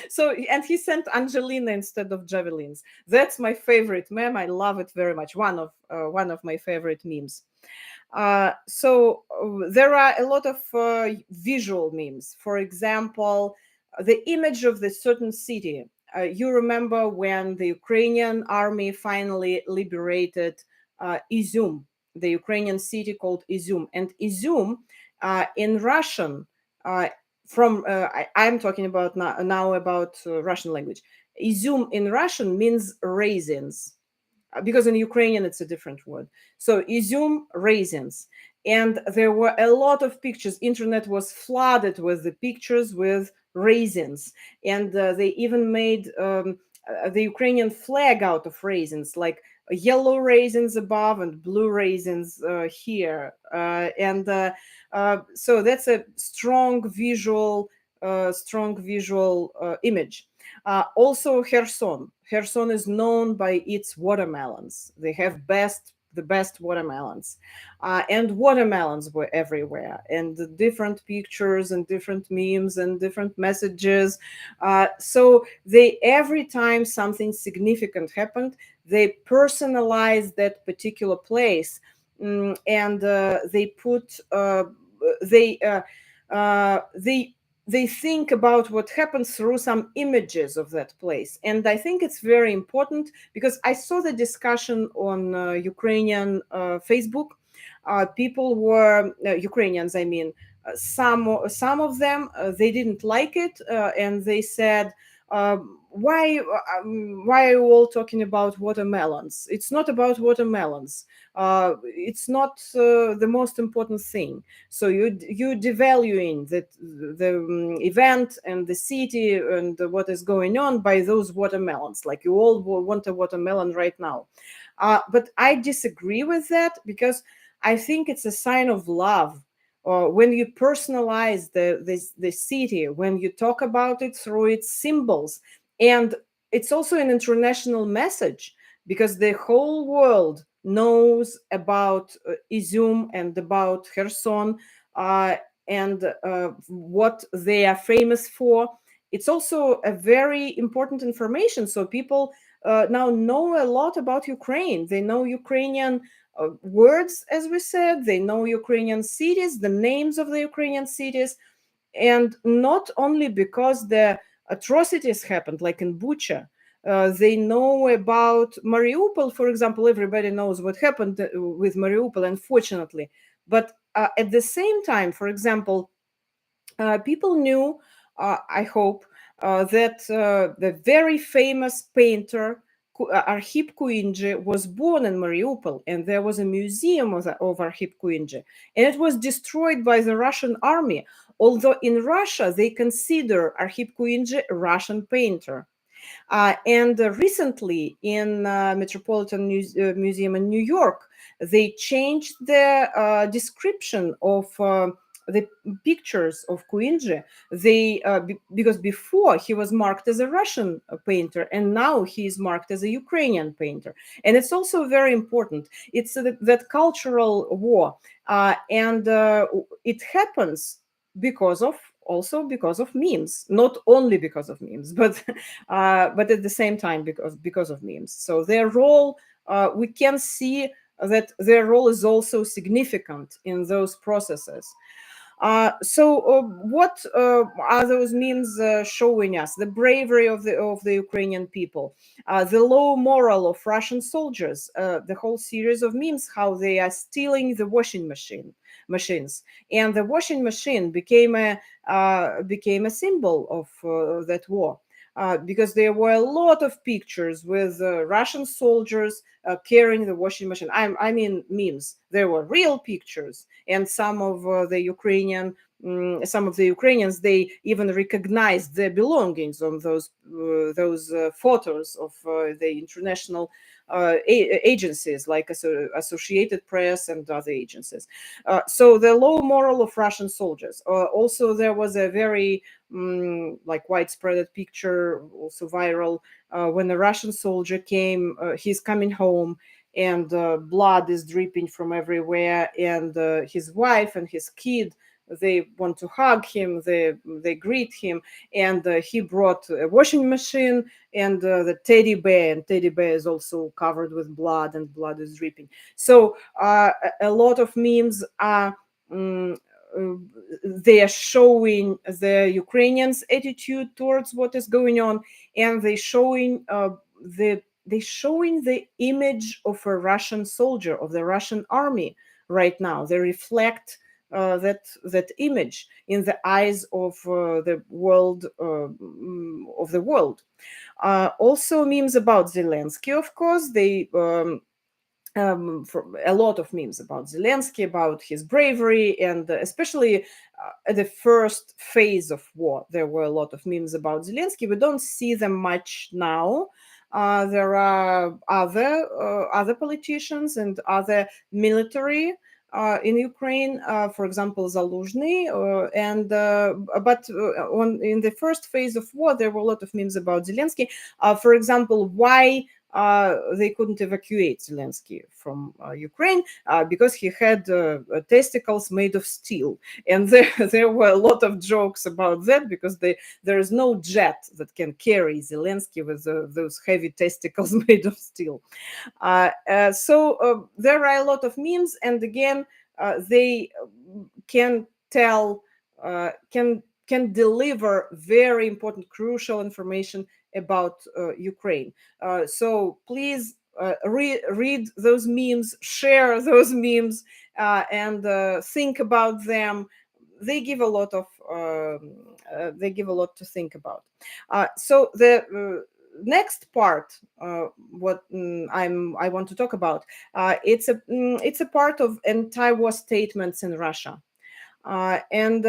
Speaker 1: So, and he sent Angelina instead of javelins. That's my favorite meme. I love it very much. One of my favorite memes. So there are a lot of visual memes. For example, the image of the certain city. You remember when the Ukrainian army finally liberated Izum, the Ukrainian city called Izum. And Izum in Russian, I'm talking about now about Russian language. Izum in Russian means raisins, because in Ukrainian it's a different word. So Izum, raisins. And there were a lot of pictures. Internet was flooded with the pictures with raisins. And they even made the Ukrainian flag out of raisins, like yellow raisins above and blue raisins here. So that's a strong visual image. Also, Kherson. Kherson is known by its watermelons. They have the best watermelons, and watermelons were everywhere, and the different pictures and different memes and different messages. So they, every time something significant happened, they personalized that particular place, and they put they. They think about what happens through some images of that place. And I think it's very important, because I saw the discussion on Ukrainian Facebook. People were Ukrainians, I mean, some of them they didn't like it, and they said, why are you all talking about watermelons? It's not about watermelons. It's not the most important thing. So you devaluing the event and the city and what is going on by those watermelons. Like, you all want a watermelon right now. But I disagree with that, because I think it's a sign of love. When you personalize the city, when you talk about it through its symbols, and it's also an international message, because the whole world knows about Izum and about Kherson, and what they are famous for. It's also a very important information. So people now know a lot about Ukraine. They know Ukrainian words, as we said. They know Ukrainian cities, the names of the Ukrainian cities, and not only because the atrocities happened, like in Bucha. They know about Mariupol, for example. Everybody knows what happened with Mariupol, unfortunately. But at the same time, for example, people knew, I hope, that the very famous painter Arhip Kuinji was born in Mariupol, and there was a museum of Arhip Kuinji, and it was destroyed by the Russian army. Although in Russia they consider Arhip Kuinji a Russian painter. And recently in Metropolitan Museum in New York, they changed the description of the pictures of Kuinji. Because before he was marked as a Russian painter, and now he is marked as a Ukrainian painter. And it's also very important. It's that cultural war, and it happens because of also because of memes, not only because of memes, but at the same time because of memes. So their role, we can see that their role is also significant in those processes. What are those memes showing us? The bravery of the Ukrainian people, the low moral of Russian soldiers, the whole series of memes, how they are stealing the washing machines, and the washing machine became a symbol of that war. Because there were a lot of pictures with Russian soldiers carrying the washing machine. I mean, memes. There were real pictures, and some of the Ukrainians, they even recognized their belongings on those photos of the international agencies like Associated Press and other agencies. So the low moral of Russian soldiers. Also, there was a very like widespread picture, also viral, when a Russian soldier came. He's coming home, and blood is dripping from everywhere, and his wife and his kid, they want to hug him, they greet him, and he brought a washing machine and the teddy bear, and teddy bear is also covered with blood, and blood is dripping. So a lot of memes are they are showing the Ukrainians' attitude towards what is going on, and they're showing the image of a Russian soldier, of the Russian army right now. They reflect that image in the eyes of the world also memes about Zelensky, of course. They for a lot of memes about Zelensky, about his bravery, and especially at the first phase of war, there were a lot of memes about Zelensky. We don't see them much now. There are other politicians and other military in Ukraine, for example, Zaluzhny, in the first phase of war, there were a lot of memes about Zelensky. For example, why they couldn't evacuate Zelensky from Ukraine because he had testicles made of steel. And there were a lot of jokes about that, because there is no jet that can carry Zelensky with those heavy testicles made of steel. So there are a lot of memes, and again, they can tell, can deliver very important, crucial information about Ukraine. So please read those memes, share those memes, and think about them. They give a lot to think about. So the next part, what I want to talk about, it's a part of anti-war statements in Russia, and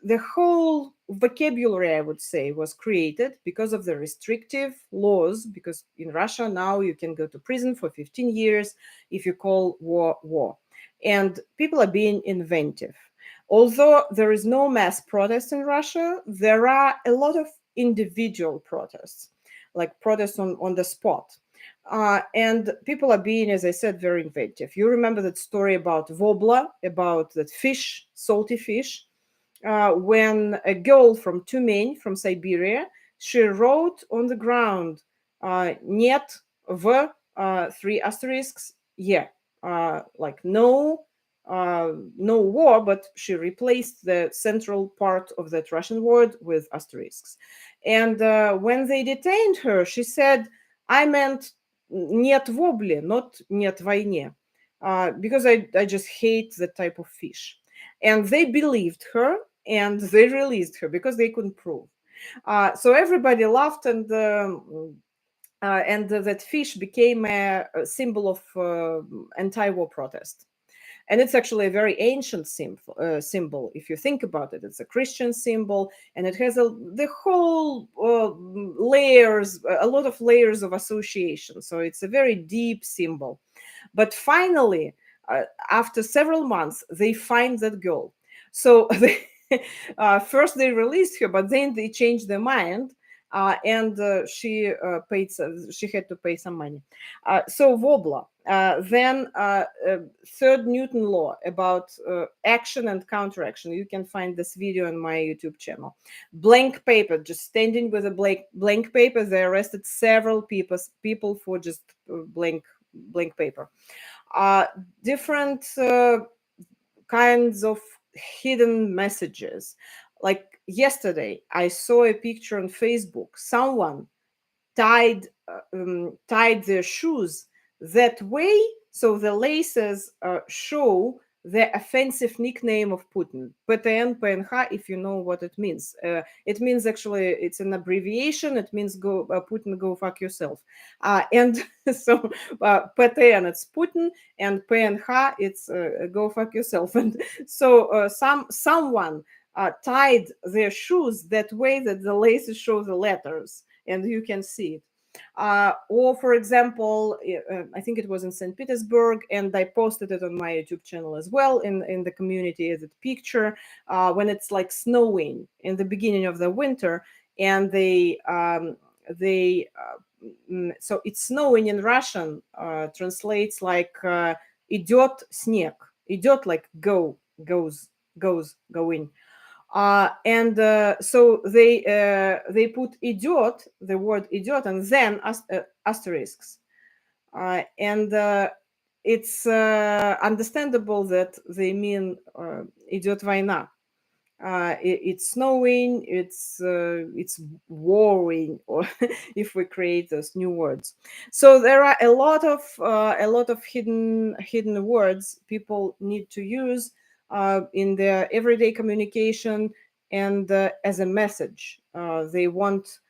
Speaker 1: the whole vocabulary, I would say, was created because of the restrictive laws. Because in Russia now you can go to prison for 15 years if you call war, and people are being inventive. Although there is no mass protest in Russia, there are a lot of individual protests, like protests on the spot. And people are being, as I said, very inventive. You remember that story about Vobla, about that fish, salty fish, when a girl from Tumen, from Siberia, she wrote on the ground, "Нет в," three asterisks, yeah. like no war, but she replaced the central part of that Russian word with asterisks. And when they detained her, she said, I meant нет вобли, not нет войне, because I just hate that type of fish. And they believed her and they released her because they couldn't prove. So everybody laughed, and that fish became a symbol of anti-war protest. And it's actually a very ancient symbol. If you think about it, it's a Christian symbol, and it has the whole layers, a lot of layers of association. So it's a very deep symbol. But finally, after several months, they find that girl. So first they released her, but then they changed their mind, and she had to pay some money. So Wobla. Then third Newton law about action and counteraction. You can find this video on my YouTube channel. Blank paper, just standing with a blank paper. They arrested several people for just blank paper. Different kinds of hidden messages. Like yesterday, I saw a picture on Facebook. Someone tied their shoes that way, so the laces show the offensive nickname of Putin, PTN, PNH, if you know what it means. It means, actually, it's an abbreviation. It means go Putin, go fuck yourself. And so PTN, it's Putin, and PNH, it's go fuck yourself. And so someone tied their shoes that way that the laces show the letters, and you can see it. Or, for example, I think it was in St. Petersburg, and I posted it on my YouTube channel as well in the community as a picture, when it's like snowing in the beginning of the winter, and so it's snowing in Russian, translates like идет снег. Идет like goes, going. And so they put idiot, the word idiot, and then asterisks. And it's understandable that they mean идет война. It's snowing, it's warring, or if we create those new words. So there are a lot of hidden words people need to use in their everyday communication, and as a message. They want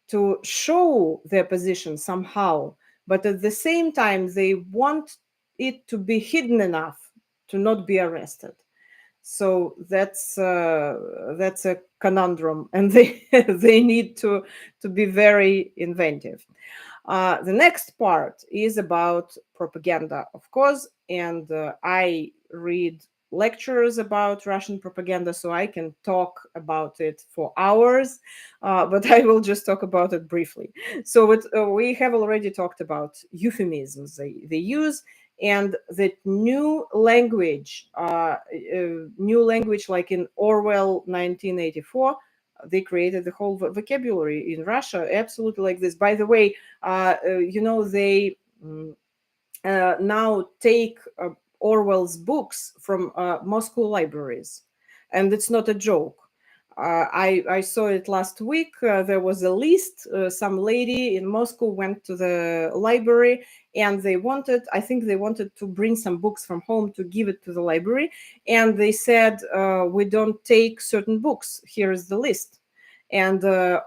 Speaker 1: to show their position somehow, but at the same time they want it to be hidden enough to not be arrested. So that's a conundrum, and they need to be very inventive. The next part is about propaganda, of course, and I read lectures about Russian propaganda, so I can talk about it for hours, but I will just talk about it briefly. So we have already talked about euphemisms they use, and that new language like in Orwell 1984. They created the whole vocabulary in Russia, absolutely like this. By the way, they now take Orwell's books from Moscow libraries, and it's not a joke. I saw it last week. There was a list. Some lady in Moscow went to the library, and I think they wanted to bring some books from home to give it to the library. And they said, we don't take certain books. Here is the list. And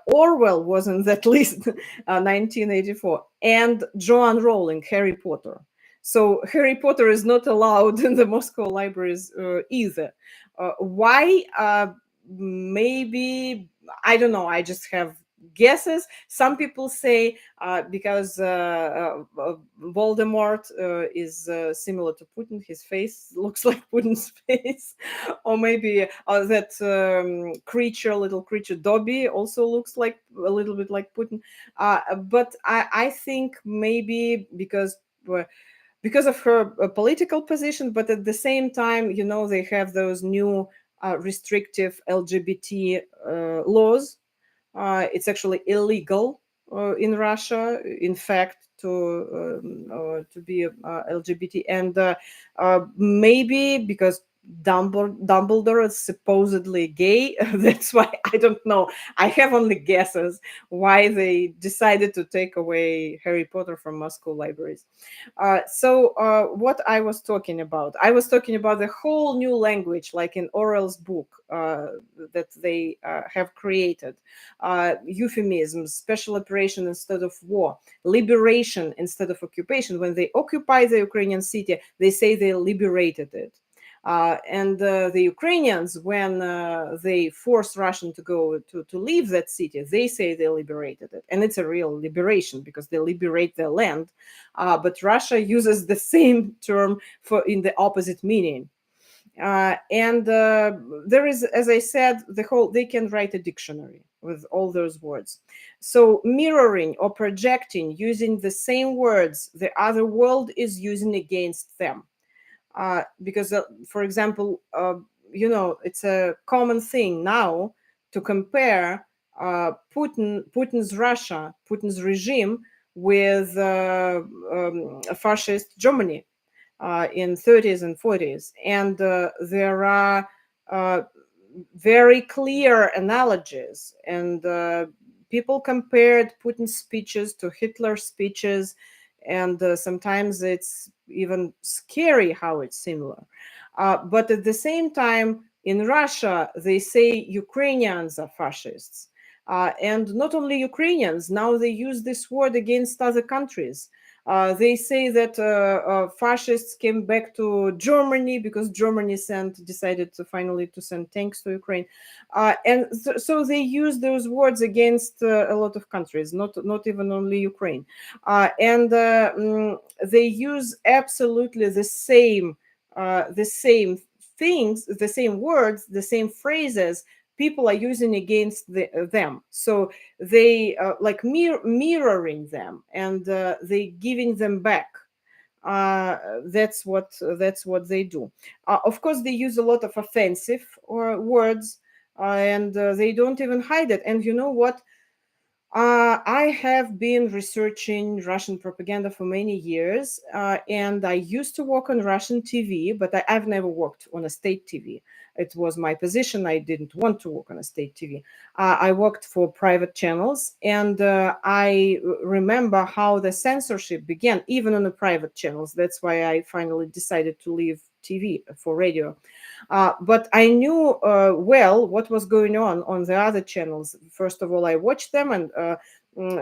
Speaker 1: Orwell was on that list, 1984, and Joanne Rowling, Harry Potter. So Harry Potter is not allowed in the Moscow libraries either. Why? Maybe, I don't know. I just have guesses. Some people say because Voldemort is similar to Putin. His face looks like Putin's face. Or maybe that little creature Dobby, also looks like a little bit like Putin. But I think maybe because of her political position, but at the same time, they have those new restrictive LGBT laws. It's actually illegal in Russia, in fact, to be LGBT, and maybe because Dumbledore is supposedly gay. That's why I don't know. I have only guesses why they decided to take away Harry Potter from Moscow libraries. So what I was talking about the whole new language, like in Orwell's book, that they have created. Euphemisms, special operation instead of war, liberation instead of occupation. When they occupy the Ukrainian city, they say they liberated it. And the Ukrainians, when they force Russian to go to leave that city, they say they liberated it, and it's a real liberation because they liberate their land. But Russia uses the same term for in the opposite meaning. And there is, as I said, they can write a dictionary with all those words. So mirroring or projecting using the same words the other world is using against them. Because, for example, it's a common thing now to compare Putin's Russia, Putin's regime, with fascist Germany in 30s and 40s, and there are uh, very clear analogies, and people compared Putin's speeches to Hitler's speeches, and sometimes it's even scary how it's similar. But at the same time, in Russia, they say Ukrainians are fascists. And not only Ukrainians, now they use this word against other countries. They say that fascists came back to Germany because Germany decided to finally to send tanks to Ukraine, and so they use those words against a lot of countries, not even only Ukraine, and they use absolutely the same things, the same words, the same phrases people are using against them. So they like mirroring them, and they giving them back. That's what they do. Of course, they use a lot of offensive words, and they don't even hide it. And you know what? I have been researching Russian propaganda for many years, and I used to work on Russian TV, but I've never worked on a state TV. It was my position. I didn't want to work on a state TV. I worked for private channels, and I remember how the censorship began, even on the private channels. That's why I finally decided to leave TV for radio. But I knew well what was going on the other channels. First of all, I watched them, and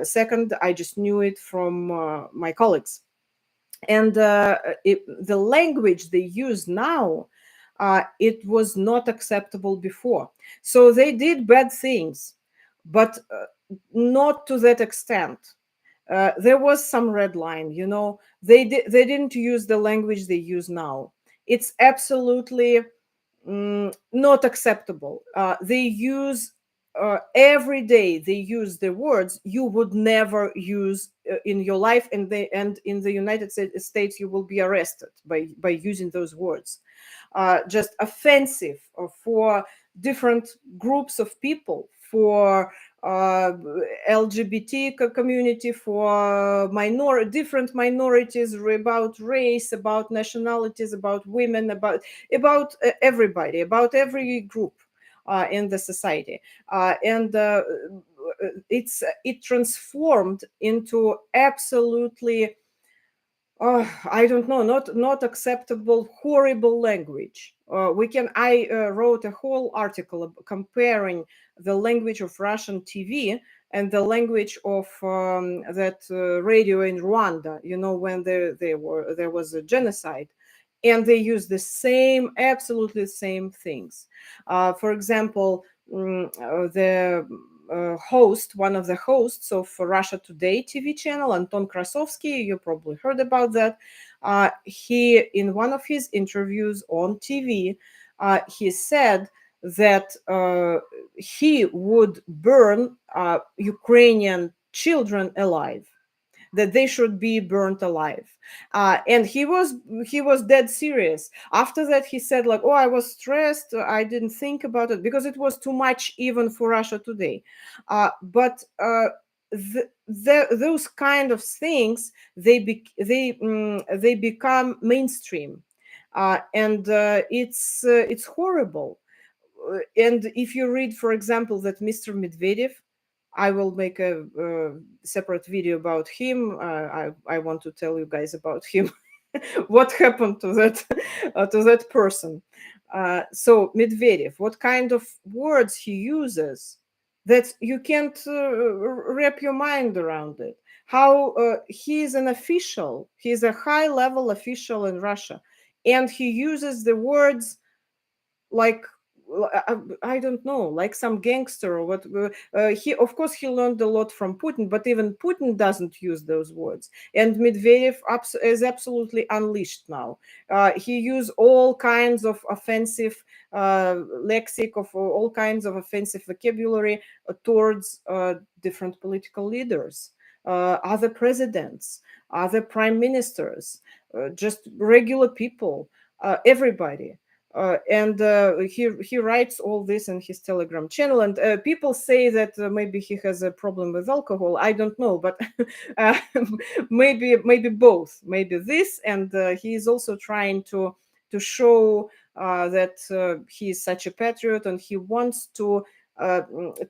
Speaker 1: second, I just knew it from my colleagues. And the language they use now, it was not acceptable before. So they did bad things, but not to that extent. There was some red line, they didn't use the language they use now. It's absolutely not acceptable. They use every day. They use the words you would never use in your life, and in the United States you will be arrested by using those words. Just offensive for different groups of people, for LGBT community, for different minorities, about race, about nationalities, about women, about everybody, about every group in the society, and it transformed into absolutely, I don't know, not acceptable, horrible language. I wrote a whole article comparing the language of Russian TV and the language of that radio in Rwanda. When there was a genocide, and they use the same, absolutely same things. For example, the one of the hosts of Russia Today TV channel, Anton Krasovsky, you probably heard about that. He, in one of his interviews on TV, he said that he would burn Ukrainian children alive, that they should be burnt alive. And he was dead serious. After that, he said, like, oh, I was stressed, I didn't think about it because it was too much even for Russia Today. But those kind of things, they become mainstream, and it's horrible. And if you read, for example, that Mr. Medvedev, I will make a separate video about him. I want to tell you guys about him, what happened to that person. So Medvedev, what kind of words he uses, that you can't wrap your mind around it. How he is an official, he's a high level official in Russia, and he uses the words like, I don't know, like some gangster or what. He, of course, he learned a lot from Putin, but even Putin doesn't use those words. And Medvedev is absolutely unleashed now. He used all kinds of offensive lexic, of all kinds of offensive vocabulary towards different political leaders, other presidents, other prime ministers, just regular people, everybody. And he writes all this in his Telegram channel. And people say that maybe he has a problem with alcohol. I don't know, but uh, maybe both. Maybe this, and he is also trying to show that he is such a patriot, and he wants to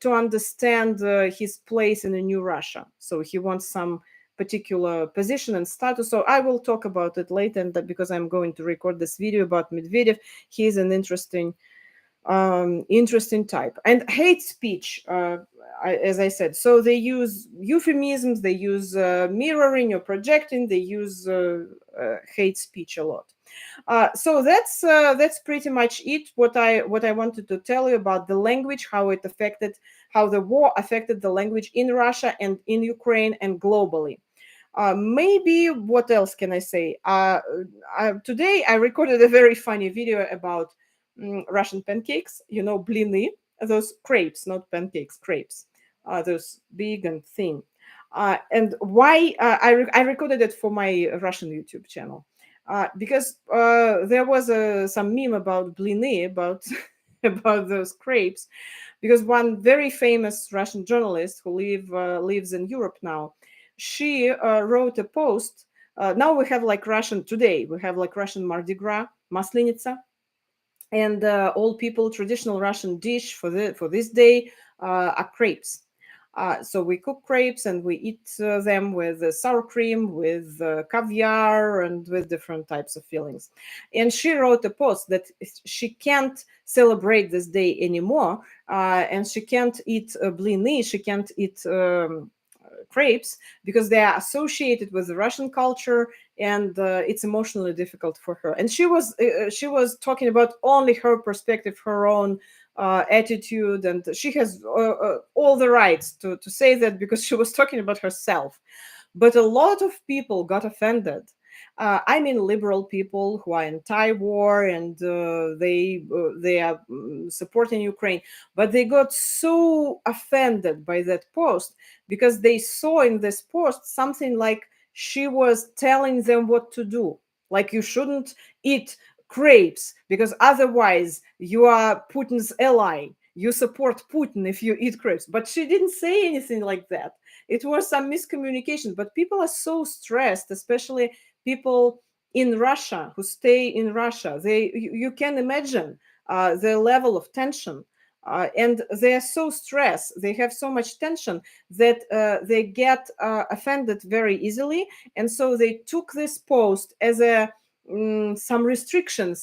Speaker 1: understand his place in a new Russia. So he wants some particular position and status. So I will talk about it later, and that because I'm going to record this video about Medvedev. He is an interesting type. And hate speech, as I said, so they use euphemisms, they use mirroring or projecting, they use hate speech a lot. So that's pretty much it. What I wanted to tell you about the language, how the war affected the language in Russia and in Ukraine and globally. Maybe what else can I say? Today I recorded a very funny video about Russian pancakes. You know, bliny, those crepes, not pancakes, crepes, those big and thin. And why I recorded it for my Russian YouTube channel, because there was some meme about bliny, about about those crepes, because one very famous Russian journalist who lives in Europe now, she wrote a post. Now we have like Russian today. We have like Russian Mardi Gras, Maslenitsa, and all people traditional Russian dish for this day are crepes. So we cook crepes and we eat them with sour cream, with caviar, and with different types of fillings. And she wrote a post that she can't celebrate this day anymore, and she can't eat blini, she can't eat crepes, because they are associated with the Russian culture, and it's emotionally difficult for her. And she was talking about only her perspective, her own attitude, and she has all the rights to say that, because she was talking about herself. But a lot of people got offended. I mean, liberal people who are anti-war, and they are supporting Ukraine, but they got so offended by that post, because they saw in this post something like she was telling them what to do, like you shouldn't eat crepes because otherwise you are Putin's ally. You support Putin if you eat crepes. But she didn't say anything like that. It was some miscommunication. But people are so stressed, especially people in Russia who stay in Russia. You can imagine the level of tension. And they are so stressed, they have so much tension, that they get offended very easily. And so they took this post as a some restriction.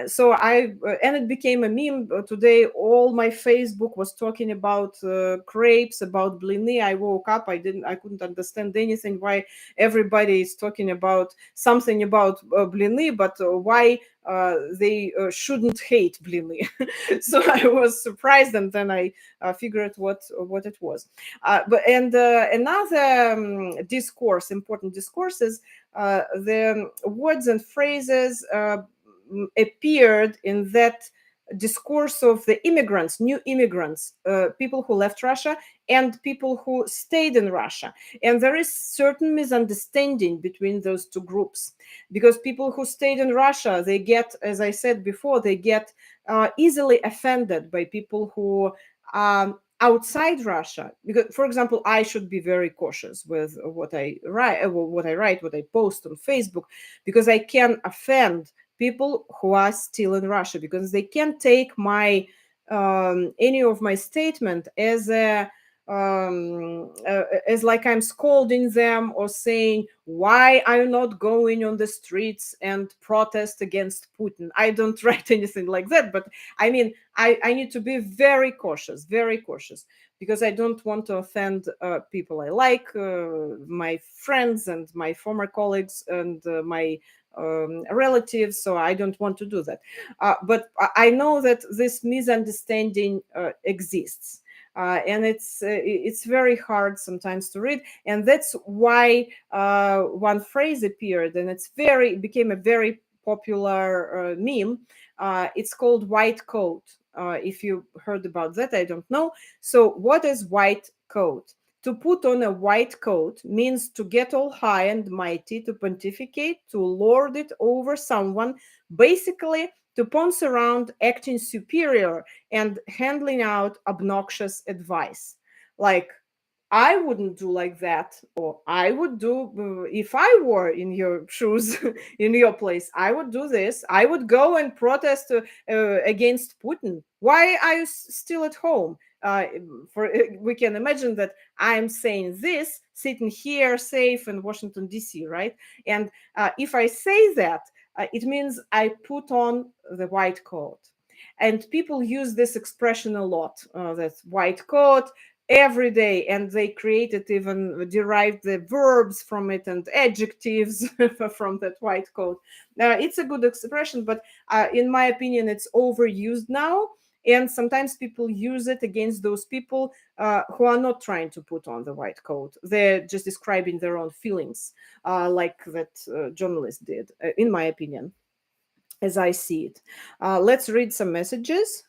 Speaker 1: So and it became a meme. Today all my Facebook was talking about crepes, about blini. I woke up, I couldn't understand anything, why everybody is talking about something about blini, but why they shouldn't hate blini. So I was surprised, and then I figured what it was. But and another important discourses, the words and phrases appeared in that discourse of the immigrants, new immigrants, people who left Russia and people who stayed in Russia. And there is certain misunderstanding between those two groups, because people who stayed in Russia, they get, as I said before, they get easily offended by people who outside Russia, because, for example, I should be very cautious with what I post on Facebook, because I can offend people who are still in Russia, because they can take my any of my statement as a as like I'm scolding them or saying, why are you not going on the streets and protest against Putin? I don't write anything like that, but I mean, I need to be very cautious, because I don't want to offend people I like, my friends and my former colleagues and my relatives. So I don't want to do that. But I know that this misunderstanding exists. And it's very hard sometimes to read, and that's why one phrase appeared, and it became a very popular meme. It's called white coat. If you heard about that, I don't know. So what is white coat? To put on a white coat means to get all high and mighty, to pontificate, to lord it over someone, basically to ponce around, acting superior, and handling out obnoxious advice. Like, I wouldn't do like that, or I would do if I were in your shoes, in your place. I would do this. I would go and protest against Putin. Why are you still at home? We can imagine that I'm saying this, sitting here safe in Washington D.C., right? And if I say that, it means I put on the white coat. And people use this expression a lot. That white coat every day, and they created, even derived the verbs from it and adjectives from that white coat. It's a good expression, but in my opinion, it's overused now, and sometimes people use it against those people who are not trying to put on the white coat. They're just describing their own feelings, like that journalist did, in my opinion, as I see it. Let's read some messages.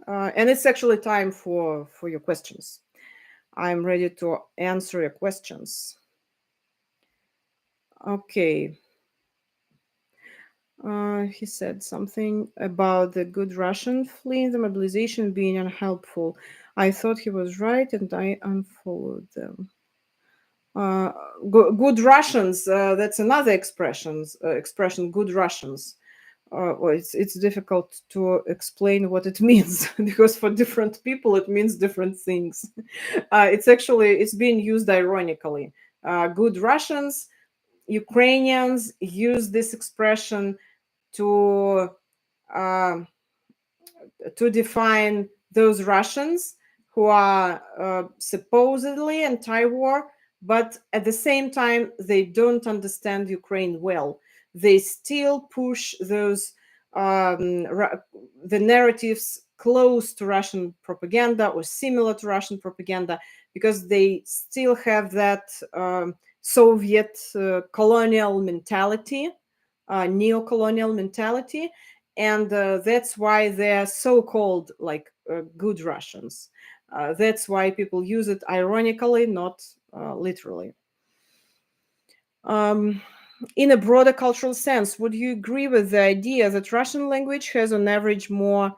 Speaker 1: And it's actually time for your questions. I'm ready to answer your questions. Okay. He said something about the good Russian fleeing the mobilization being unhelpful. I thought he was right, and I unfollowed them. Good Russians. That's another expression. Good Russians. Well, it's difficult to explain what it means because for different people it means different things. It's being used ironically. Good Russians, Ukrainians use this expression to uh, define those Russians who are supposedly anti-war, but at the same time they don't understand Ukraine well. They still push those the narratives close to Russian propaganda or similar to Russian propaganda, because they still have that Soviet colonial mentality, neo-colonial mentality, and that's why they're so called like good Russians. That's why people use it ironically, not literally. In a broader cultural sense, would you agree with the idea that Russian language has on average more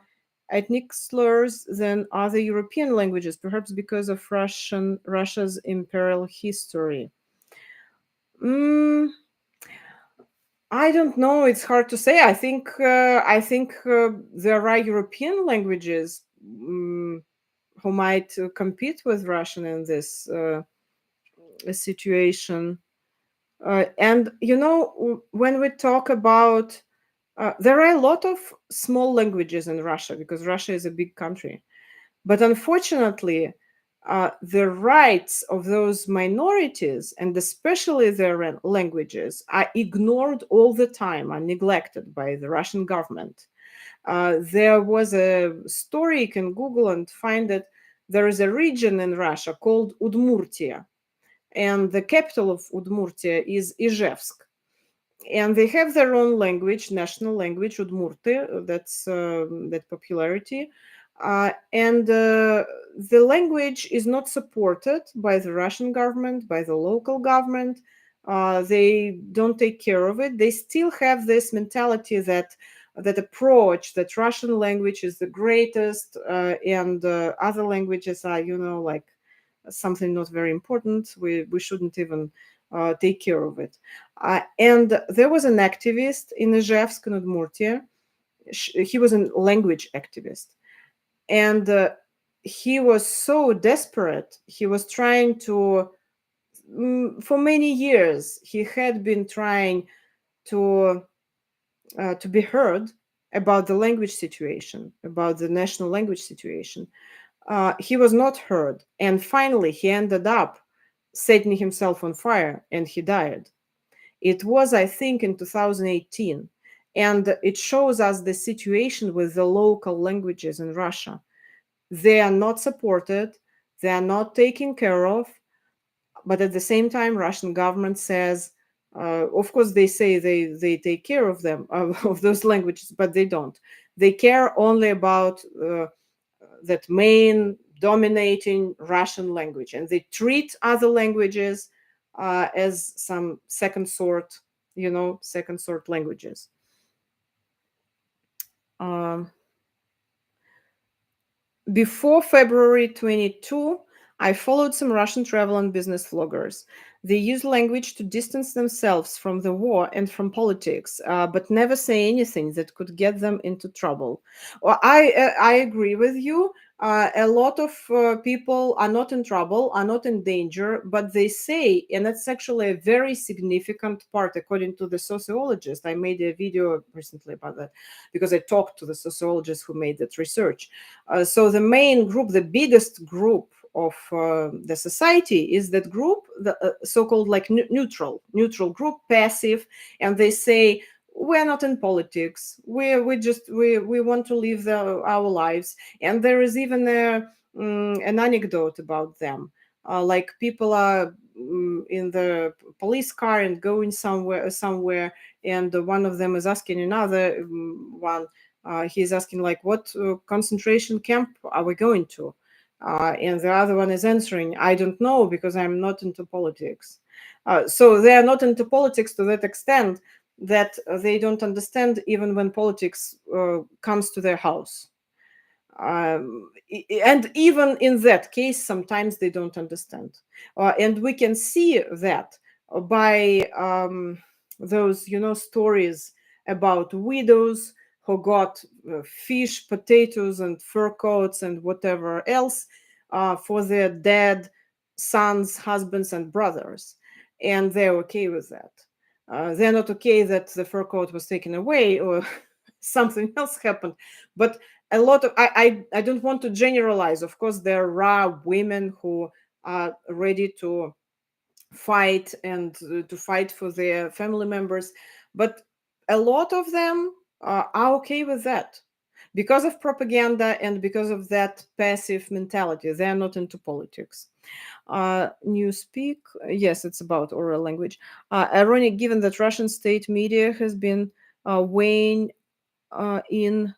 Speaker 1: ethnic slurs than other European languages, perhaps because of Russia's imperial history? I don't know. It's hard to say. I think there are European languages who might compete with Russian in this situation. And when we talk about, there are a lot of small languages in Russia because Russia is a big country. But unfortunately, the rights of those minorities, and especially their languages, are ignored all the time, are neglected by the Russian government. There was a story, you can Google and find it. There is a region in Russia called Udmurtia, and the capital of Udmurtia is Izhevsk. And they have their own language, national language, Udmurti. That's that popularity. And the language is not supported by the Russian government, by the local government. They don't take care of it. They still have this mentality that that approach that Russian language is the greatest, and other languages are, like something not very important. We shouldn't even take care of it. And there was an activist in Ijevsk, in Udmurtia. He was a language activist, and he was so desperate. He was trying to, for many years, he had been trying to be heard about the language situation, about the national language situation. He was not heard, and finally he ended up setting himself on fire, and he died. It was, I think, in 2018, and it shows us the situation with the local languages in Russia. They are not supported, they are not taken care of, but at the same time, Russian government says, of course, they say they take care of them, of those languages, but they don't. They care only about that main dominating Russian language, and they treat other languages as some second sort, second sort languages. Um, Before February 22, I followed some Russian travel and business vloggers. They use language to distance themselves from the war and from politics, but never say anything that could get them into trouble. Well, I agree with you. A lot of people are not in trouble, are not in danger, but they say, and that's actually a very significant part, according to the sociologist. I made a video recently about that because I talked to the sociologist who made that research. So the main group, the biggest group of the society is that group, the so-called like neutral group, passive, and they say we're not in politics. We want to live our lives, and there is even an anecdote about them. Like people are in the police car and going somewhere, and one of them is asking another one. He's asking like, what concentration camp are we going to? And the other one is answering, I don't know because I'm not into politics. So they are not into politics to that extent that they don't understand even when politics comes to their house. And even in that case, sometimes they don't understand. And we can see that by those, stories about widows who got fish, potatoes, and fur coats and whatever else for their dead sons, husbands, and brothers. And they're okay with that. They're not okay that the fur coat was taken away or something else happened. But a lot of, I don't want to generalize. Of course, there are women who are ready to fight and to fight for their family members, but a lot of them are okay with that because of propaganda and because of that passive mentality. They are not into politics. Newspeak, yes, it's about oral language. Ironic given that Russian state media has been weighing in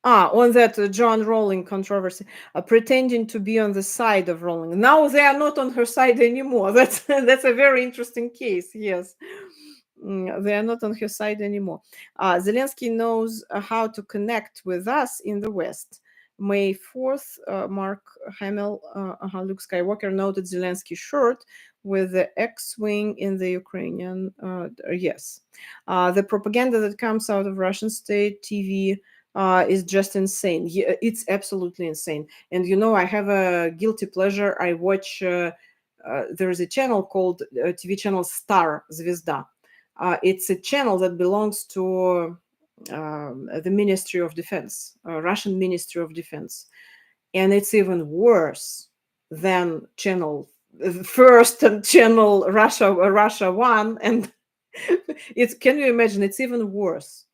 Speaker 1: on that John Rowling controversy, pretending to be on the side of Rowling. Now they are not on her side anymore. That's a very interesting case. Yes, they are not on her side anymore. Zelensky knows how to connect with us in the West. May 4th, Mark Hamill, Luke Skywalker noted Zelensky short with the X-wing in the Ukrainian. Yes, the propaganda that comes out of Russian state TV is just insane. Yeah, it's absolutely insane. And I have a guilty pleasure. I watch. There is a channel called TV channel Star Zvezda. It's a channel that belongs to the Ministry of Defense, Russian Ministry of Defense, and it's even worse than channel first and channel Russia One, and it's, can you imagine, it's even worse.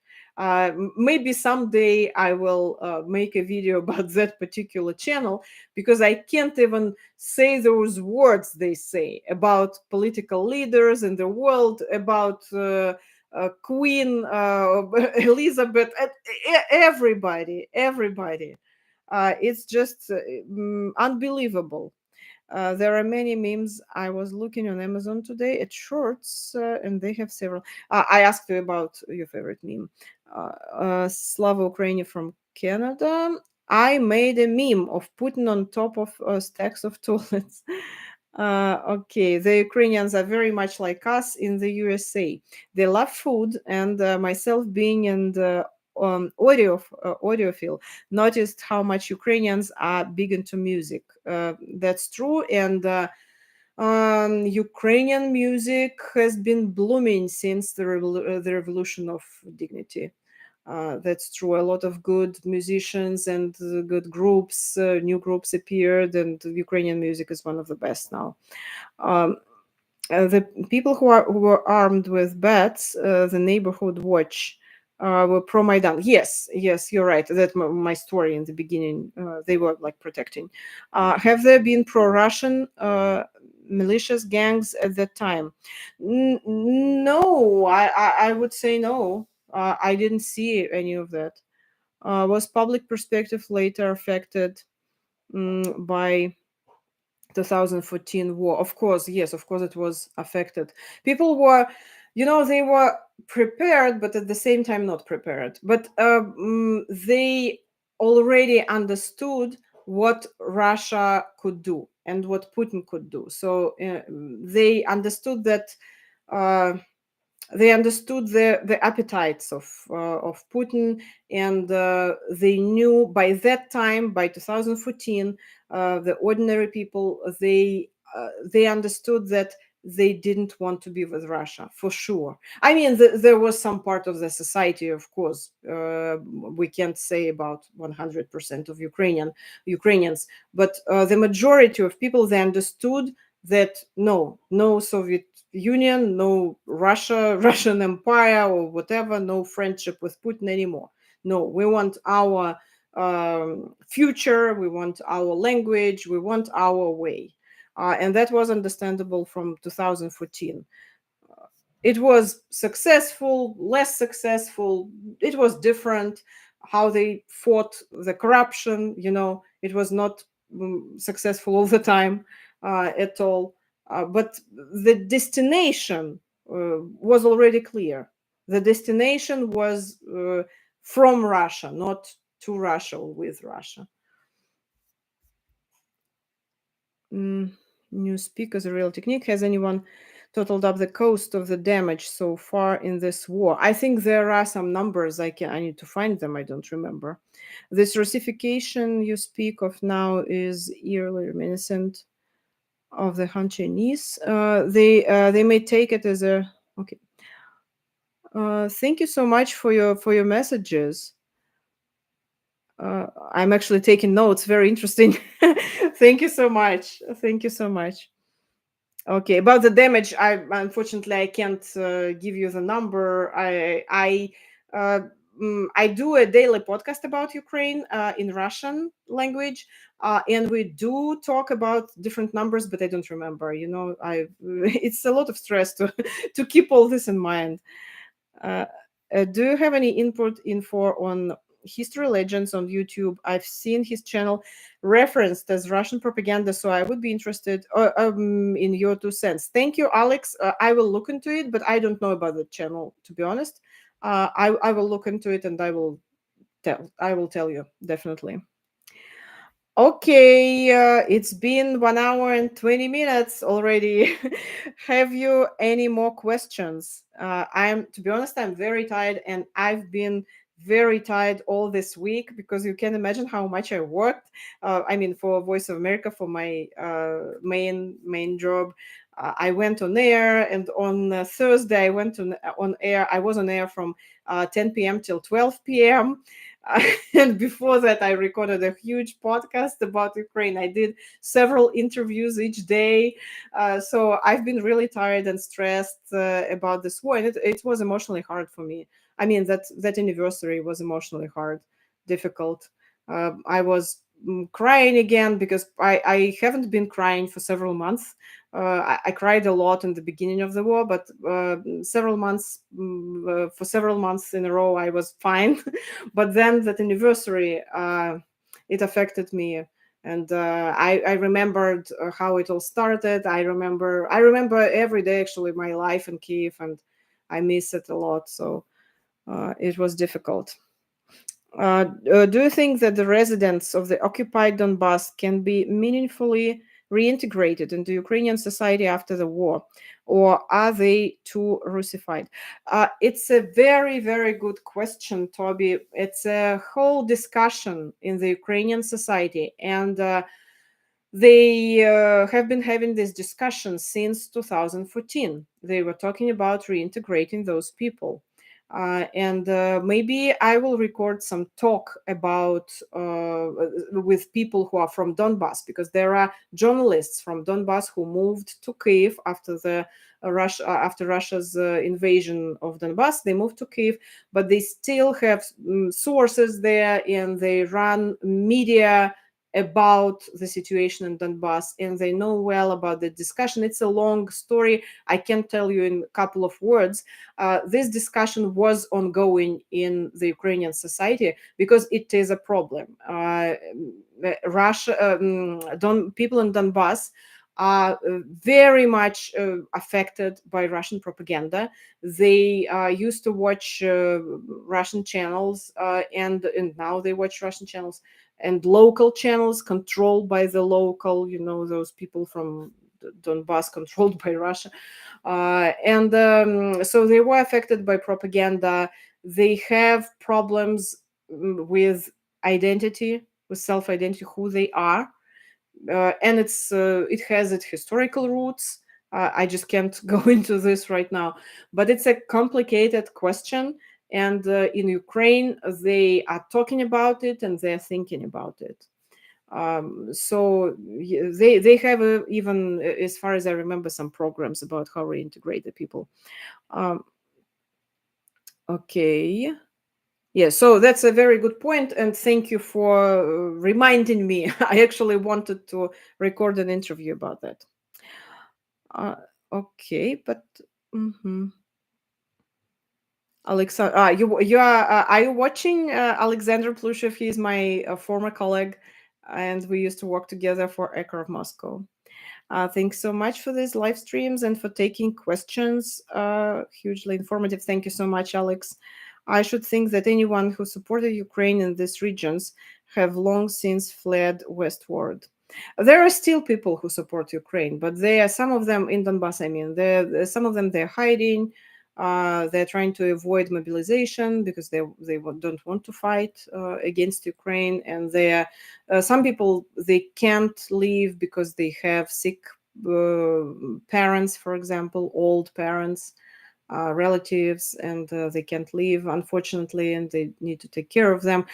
Speaker 1: Maybe someday I will make a video about that particular channel, because I can't even say those words they say about political leaders in the world, about Queen Elizabeth, everybody. It's just unbelievable. There are many memes. I was looking on Amazon today at shorts, and they have several. I asked you about your favorite meme. Slava Ukraini from Canada. I made a meme of Putin on top of stacks of toilets. Okay, the Ukrainians are very much like us in the USA. They love food, and myself being an audiophile, noticed how much Ukrainians are big into music. That's true, and Ukrainian music has been blooming since the revolution of dignity. That's true. A lot of good musicians and good groups, new groups appeared, and Ukrainian music is one of the best now. Um, the people who were armed with bats, the neighborhood watch, were pro Maidan. Yes, you're right. That my story in the beginning. They were like protecting. Have there been pro Russian militias gangs at that time? No, I would say no. I didn't see any of that. Was public perspective later affected by 2014 war? Of course, yes, of course it was affected. People were, they were prepared, but at the same time not prepared. But they already understood what Russia could do and what Putin could do. So they understood that. Uh, they understood the appetites of Putin, and they knew by that time, by 2014, the ordinary people, they understood that they didn't want to be with Russia for sure. I mean, there was some part of the society, of course. We can't say about 100% of Ukrainians, but the majority of people, they understood that no Soviet Union, no Russia, Russian Empire or whatever, no friendship with Putin anymore. No, we want our future, we want our language, we want our way. And that was understandable from 2014. It was successful, less successful. It was different how they fought the corruption. It was not successful all the time at all. But the destination was already clear. The destination was from Russia, not to Russia or with Russia. New speakers, a real technique. Has anyone totaled up the cost of the damage so far in this war? I think there are some numbers. I need to find them. I don't remember. This Russification you speak of now is eerily reminiscent of the Han Chinese. They may take it as a okay. Thank you so much for your messages. I'm actually taking notes. Very interesting. Thank you so much. Thank you so much. Okay, about the damage, unfortunately I can't give you the number. Uh, I do a daily podcast about Ukraine in Russian language, and we do talk about different numbers, but I don't remember. I it's a lot of stress to to keep all this in mind. Uh, do you have any input info on history legends on YouTube? I've seen his channel referenced as Russian propaganda, so I would be interested in your 2 cents. Thank you, Alex. I will look into it, but I don't know about the channel, to be honest. I will look into it and I will tell you definitely. Okay, it's been 1 hour and 20 minutes already. Have you any more questions? To be honest, I'm very tired, and I've been very tired all this week because you can imagine how much I worked. I mean, for Voice of America, for my main job. I went on air, and on Thursday I went on air. I was on air from 10 p.m. till 12 p.m. And before that, I recorded a huge podcast about Ukraine. I did several interviews each day. So I've been really tired and stressed about this war. And it was emotionally hard for me. I mean, that anniversary was emotionally hard, difficult. I was crying again because I haven't been crying for several months. I cried a lot in the beginning of the war, but for several months in a row, I was fine. But then that anniversary, it affected me And I remembered how it all started. I remember every day actually my life in Kiev, and I miss it a lot. So it was difficult. Do you think that the residents of the occupied Donbass can be meaningfully reintegrated into Ukrainian society after the war, or are they too Russified? It's a very, very good question, Toby. It's a whole discussion in the Ukrainian society, and they have been having this discussion since 2014. They were talking about reintegrating those people. And maybe I will record some talk about with people who are from Donbass, because there are journalists from Donbass who moved to Kiev after the after Russia's invasion of Donbass. They moved to Kiev, but they still have sources there, and they run media about the situation in Donbass, and they know well about the discussion. It's a long story. I can't tell you in a couple of words. This discussion was ongoing in the Ukrainian society because it is a problem. People in Donbass are very much affected by Russian propaganda. They used to watch Russian channels, and now they watch Russian channels and local channels controlled by the local, those people from Donbass controlled by Russia. And so they were affected by propaganda. They have problems with identity, with self-identity, who they are. And it has its historical roots. I just can't go into this right now, but it's a complicated question. And in Ukraine, they are talking about it and they're thinking about it. So they have even, as far as I remember, some programs about how to reintegrate the people. Okay. Yeah, so that's a very good point, and thank you for reminding me. I actually wanted to record an interview about that. Okay, but Alexander, are you watching Alexander Plushev? He's my former colleague, and we used to work together for Echo of Moscow. Thanks so much for these live streams and for taking questions. Hugely informative. Thank you so much, Alex. I should think that anyone who supported Ukraine in these regions have long since fled westward. There are still people who support Ukraine, but there are some of them in Donbass. I mean, some of them they're hiding. They're trying to avoid mobilization because they don't want to fight against Ukraine, and some people they can't leave because they have sick parents, for example, old parents, relatives, and they can't leave, unfortunately, and they need to take care of them.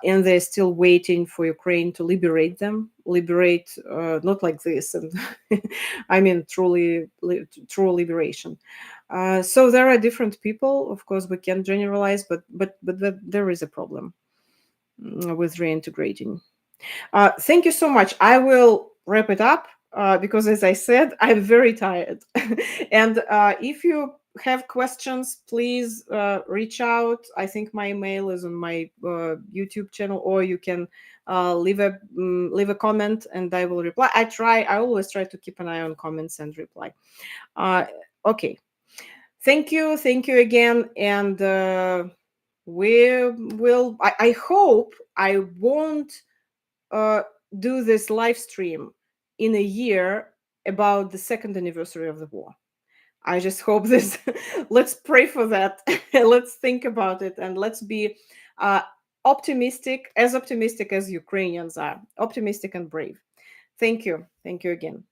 Speaker 1: And they're still waiting for Ukraine to liberate them. Liberate, not like this, and I mean true liberation. So there are different people. Of course, we can't generalize, but there is a problem with reintegrating. Thank you so much. I will wrap it up because, as I said, I'm very tired. And if you have questions, please reach out. I think my email is on my YouTube channel, or you can leave a comment and I will reply. I always try to keep an eye on comments and reply. Okay. Thank you again, and we will. I hope I won't do this live stream in a year about the second anniversary of the war. I just hope this. Let's pray for that. Let's think about it, and let's be optimistic as Ukrainians are, optimistic and brave. Thank you again.